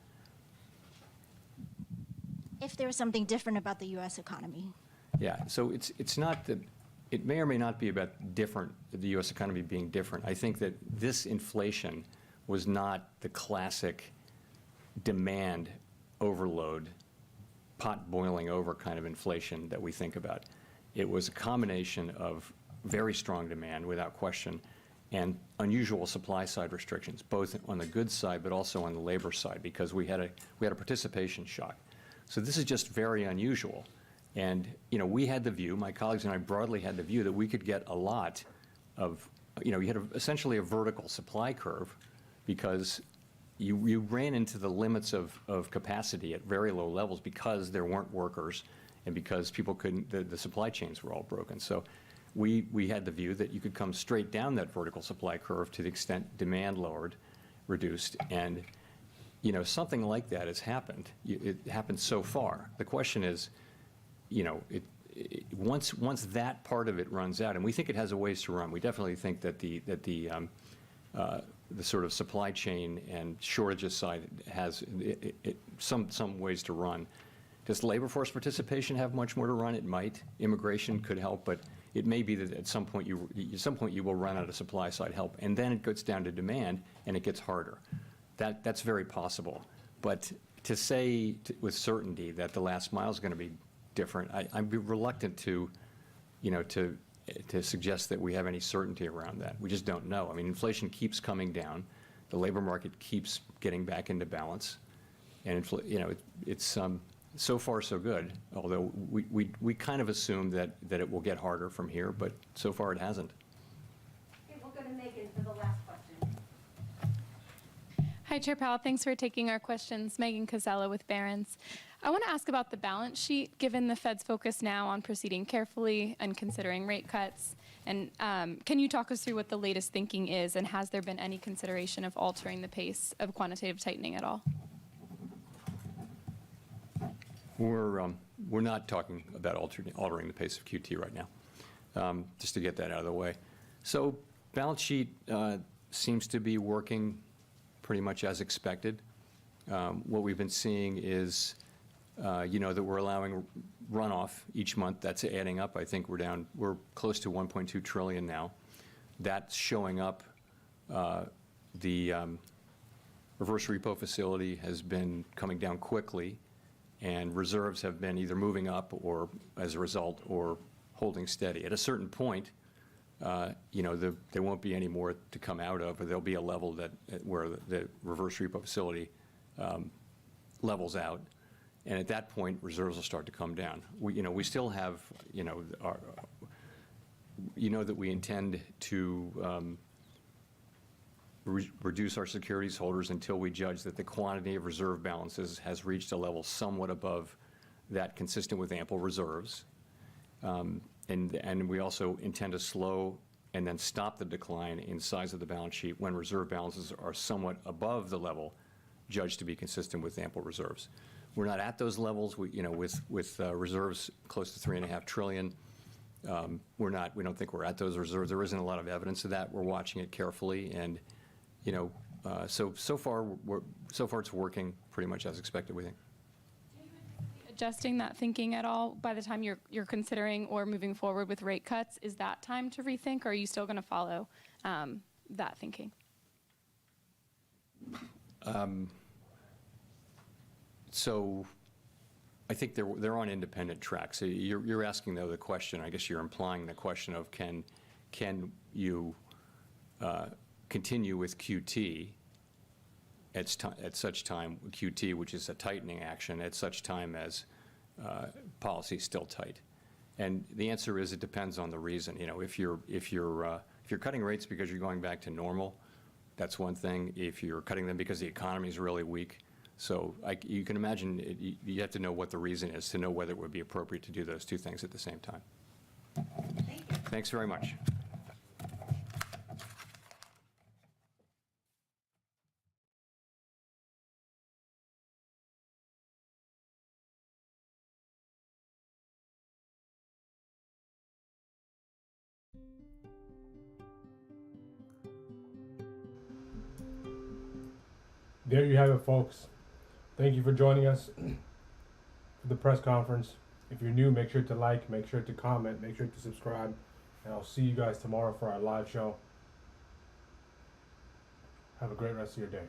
If there was something different about the U.S. economy. Yeah, so it's not that, it may or may not be about the U.S. economy being different. I think that this inflation was not the classic demand overload, pot boiling over kind of inflation that we think about. It was a combination of very strong demand, without question, and unusual supply side restrictions, both on the goods side but also on the labor side, because we had a participation shock. So this is just very unusual. And, you know, we had the view, my colleagues and I broadly had the view that we could get a lot of, you know, you had essentially a vertical supply curve, because you ran into the limits of capacity at very low levels because there weren't workers and because people couldn't, the supply chains were all broken. So we had the view that you could come straight down that vertical supply curve to the extent demand reduced, and, you know, something like that has happened. It happened so far. The question is, you know, once that part of it runs out, and we think it has a ways to run. We definitely think that the sort of supply chain and shortages side has some ways to run. Does labor force participation have much more to run? It might. Immigration could help, but it may be that at some point you will run out of supply side help, and then it gets down to demand and it gets harder. That's very possible. But to say with certainty that the last mile is going to be different, I'd be reluctant to, you know, to suggest that we have any certainty around that. We just don't know. I mean, inflation keeps coming down, the labor market keeps getting back into balance, and you know, it's so far so good. Although we kind of assume that it will get harder from here, but so far it hasn't. Okay, we'll go to Megan for the last question. Hi, Chair Powell. Thanks for taking our questions. Megan Casella with Barron's. I want to ask about the balance sheet, given the Fed's focus now on proceeding carefully and considering rate cuts. And can you talk us through what the latest thinking is, and has there been any consideration of altering the pace of quantitative tightening at all? We're not talking about altering the pace of QT right now. just to get that out of the way. So balance sheet seems to be working pretty much as expected. What we've been seeing is, that we're allowing runoff each month. That's adding up. I think we're close to 1.2 trillion now. That's showing up. The reverse repo facility has been coming down quickly, and reserves have been either moving up or, as a result, or holding steady. At a certain point, there won't be any more to come out of, or there'll be a level where the reverse repo facility levels out, and at that point, reserves will start to come down. We still have, that we intend to reduce our securities holders until we judge that the quantity of reserve balances has reached a level somewhat above that consistent with ample reserves. And we also intend to slow and then stop the decline in size of the balance sheet when reserve balances are somewhat above the level judged to be consistent with ample reserves. We're not at those levels. With reserves close to $3.5 trillion. We don't think we're at those reserves. There isn't a lot of evidence of that. We're watching it carefully, and so far it's working pretty much as expected, we think. Adjusting that thinking at all by the time you're considering or moving forward with rate cuts? Is that time to rethink, or are you still going to follow that thinking? So I think they're on independent tracks. So you're asking, though, the question, I guess you're implying the question of can you continue with QT at such time, QT, which is a tightening action, at such time as policy is still tight? And the answer is it depends on the reason. If you're cutting rates because you're going back to normal, that's one thing. If you're cutting them because the economy is really weak, so you can imagine you have to know what the reason is to know whether it would be appropriate to do those two things at the same time. Thank you. Thanks very much. There you have it, folks. Thank you for joining us for the press conference. If you're new, make sure to like, make sure to comment, make sure to subscribe, and I'll see you guys tomorrow for our live show. Have a great rest of your day.